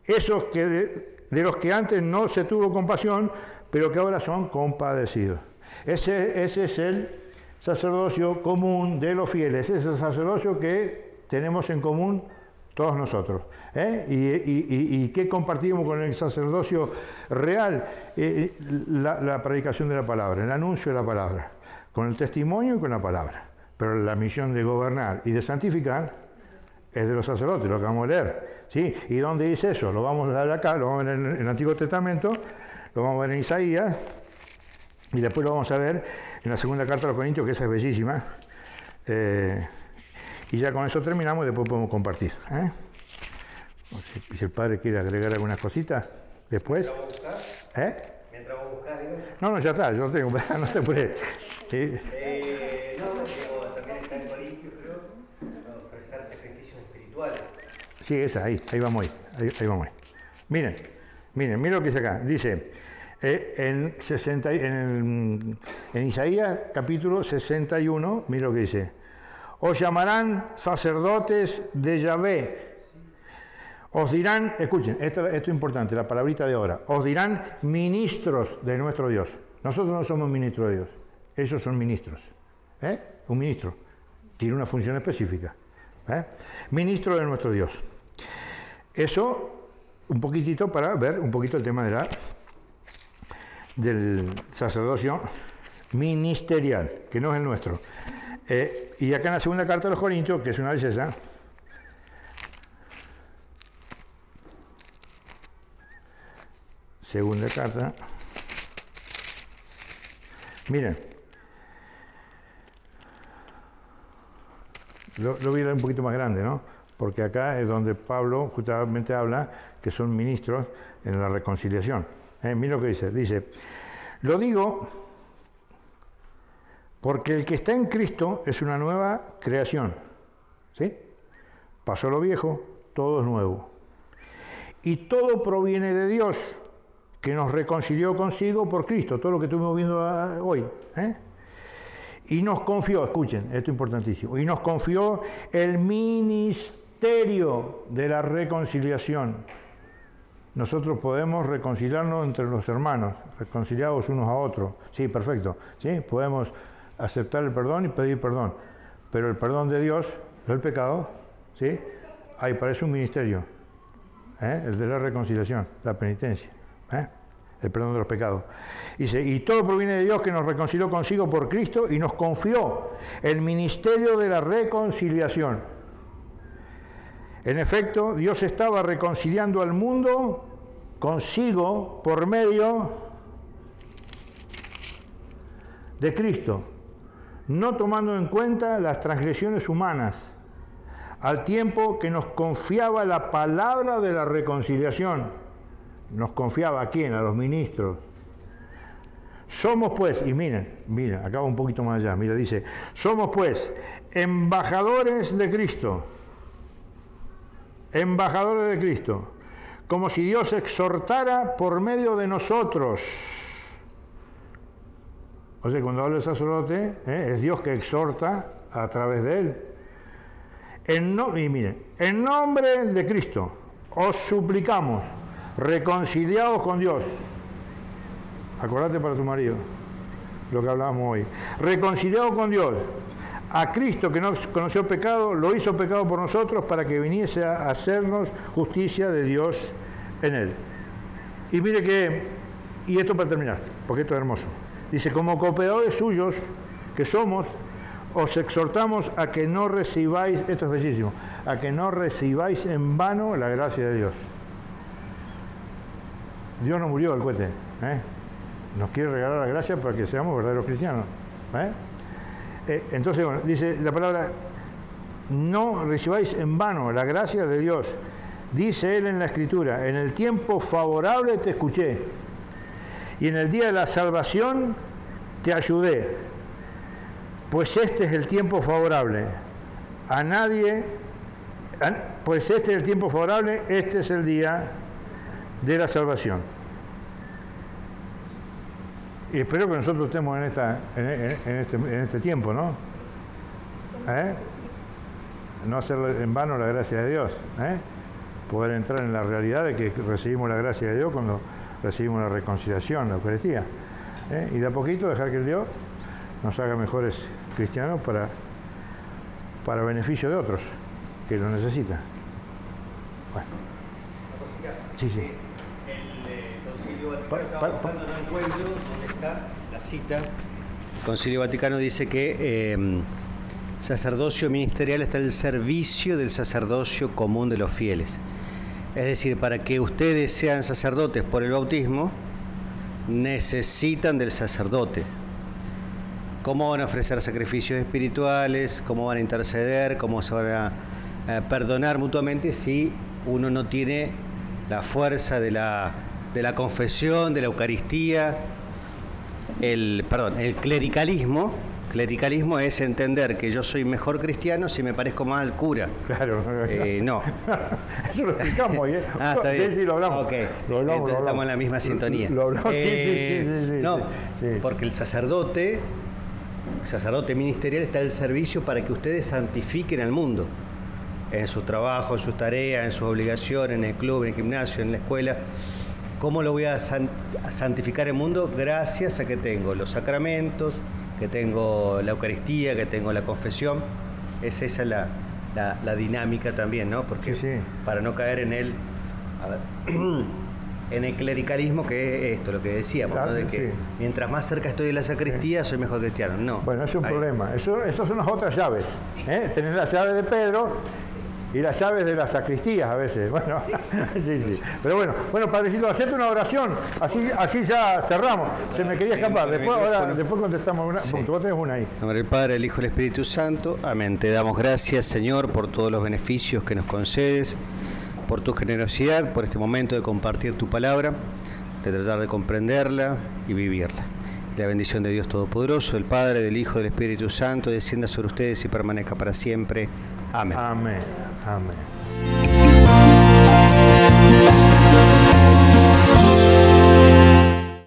esos que de los que antes no se tuvo compasión, pero que ahora son compadecidos. Ese es el sacerdocio común de los fieles, ese es el sacerdocio que tenemos en común todos nosotros. ¿Y qué compartimos con el sacerdocio real? La predicación de la palabra, el anuncio de la palabra, con el testimonio y con la palabra. Pero la misión de gobernar y de santificar es de los sacerdotes, lo que vamos a leer, ¿sí? ¿Y dónde dice eso? Lo vamos a ver acá, lo vamos a ver en el Antiguo Testamento, lo vamos a ver en Isaías, y después lo vamos a ver en la segunda carta a los Corintios, que esa es bellísima. Y ya con eso terminamos y después podemos compartir. Si el padre quiere agregar algunas cositas, después. ¿Mientras vos buscás? Mientras vos buscás, digo. No, ya está, yo lo tengo, no te apures. No, digo, también está en Corintios, creo, ofrecer sacrificios espirituales. Sí, esa, ahí vamos ahí vamos ahí. Miren lo que dice acá. Dice, en Isaías capítulo 61, miren lo que dice. Os llamarán sacerdotes de Yahvé. Os dirán, escuchen, esto es importante, la palabrita de ahora. Os dirán ministros de nuestro Dios. Nosotros no somos ministros de Dios, ellos son ministros. Un ministro tiene una función específica. Ministro de nuestro Dios. Eso, un poquitito para ver un poquito el tema del sacerdocio ministerial, que no es el nuestro. Y acá en la segunda carta de los Corintios, que es una belleza, segunda carta, miren, lo voy a leer un poquito más grande, ¿no? Porque acá es donde Pablo justamente habla que son ministros en la reconciliación. Miren lo que dice, lo digo porque el que está en Cristo es una nueva creación, ¿sí? Pasó lo viejo, todo es nuevo. Y todo proviene de Dios, que nos reconcilió consigo por Cristo, todo lo que estuvimos viendo hoy. Y nos confió, escuchen, esto es importantísimo, y nos confió el ministerio de la reconciliación. Nosotros podemos reconciliarnos entre los hermanos, reconciliados unos a otros. Sí, perfecto. ¿Sí? Podemos aceptar el perdón y pedir perdón. Pero el perdón de Dios, no el pecado, ¿sí? Hay para eso un ministerio, el de la reconciliación, la penitencia, el perdón de los pecados. Dice, y todo proviene de Dios que nos reconcilió consigo por Cristo y nos confió el ministerio de la reconciliación. En efecto, Dios estaba reconciliando al mundo consigo por medio de Cristo, no tomando en cuenta las transgresiones humanas, al tiempo que nos confiaba la palabra de la reconciliación. Nos confiaba a quién, a los ministros. Somos pues, y miren, acá va un poquito más allá, mira, dice, somos pues embajadores de Cristo, como si Dios exhortara por medio de nosotros. O sea, cuando habla el sacerdote, es Dios que exhorta a través de él. Y miren, en nombre de Cristo os suplicamos, reconciliados con Dios. Acordate para tu marido, lo que hablábamos hoy. Reconciliados con Dios. A Cristo, que no conoció pecado, lo hizo pecado por nosotros para que viniese a hacernos justicia de Dios en él. Y mire y esto para terminar, porque esto es hermoso. Dice, como cooperadores suyos que somos, os exhortamos a que no recibáis, esto es bellísimo, a que no recibáis en vano la gracia de Dios. Dios no murió al cohete, nos quiere regalar la gracia para que seamos verdaderos cristianos. Entonces, bueno, dice la palabra, no recibáis en vano la gracia de Dios. Dice él en la Escritura, en el tiempo favorable te escuché, y en el día de la salvación te ayudé. Pues este es el tiempo favorable. Pues este es el tiempo favorable, este es el día de la salvación. Y espero que nosotros estemos en este tiempo, ¿no? No hacer en vano la gracia de Dios, poder entrar en la realidad de que recibimos la gracia de Dios cuando recibimos la reconciliación, la Eucaristía, y de a poquito dejar que el Dios nos haga mejores cristianos para beneficio de otros que lo necesitan. Bueno. Sí. El Concilio Vaticano estaba buscando un encuentro donde está la cita. El Concilio Vaticano dice que sacerdocio ministerial está al servicio del sacerdocio común de los fieles. Es decir, para que ustedes sean sacerdotes por el bautismo, necesitan del sacerdote. ¿Cómo van a ofrecer sacrificios espirituales? ¿Cómo van a interceder? ¿Cómo se van a perdonar mutuamente si uno no tiene la fuerza de la confesión, de la Eucaristía? El clericalismo es entender que yo soy mejor cristiano si me parezco más al cura. Claro. No. Eso lo explicamos. Está bien. Sí, lo hablamos. Okay. Lo hablamos. Estamos en la misma sintonía. Lo hablamos. Sí. No, sí. Porque el sacerdote ministerial está al servicio para que ustedes santifiquen al mundo. En su trabajo, en sus tareas, en sus obligaciones, en el club, en el gimnasio, en la escuela. ¿Cómo lo voy a santificar el mundo? Gracias a que tengo los sacramentos, que tengo la Eucaristía, que tengo la confesión. Esa es la dinámica también, ¿no? Porque para no caer en el clericalismo, que es esto, lo que decíamos, claro, ¿no? De que mientras más cerca estoy de la sacristía, soy mejor cristiano. No. Bueno, es un problema. Esas son las otras llaves. Tenés la llave de Pedro y las llaves de las sacristías a veces. Bueno, sí. Pero bueno, padrecito, hacete una oración, así ya cerramos. Se me quería escapar. Después contestamos una, porque vos tenés una ahí. En nombre del Padre, del Hijo y del Espíritu Santo. Amén. Te damos gracias, Señor, por todos los beneficios que nos concedes, por tu generosidad, por este momento de compartir tu palabra, de tratar de comprenderla y vivirla. La bendición de Dios Todopoderoso, del Padre, del Hijo y del Espíritu Santo, descienda sobre ustedes y permanezca para siempre. Amén. Amén.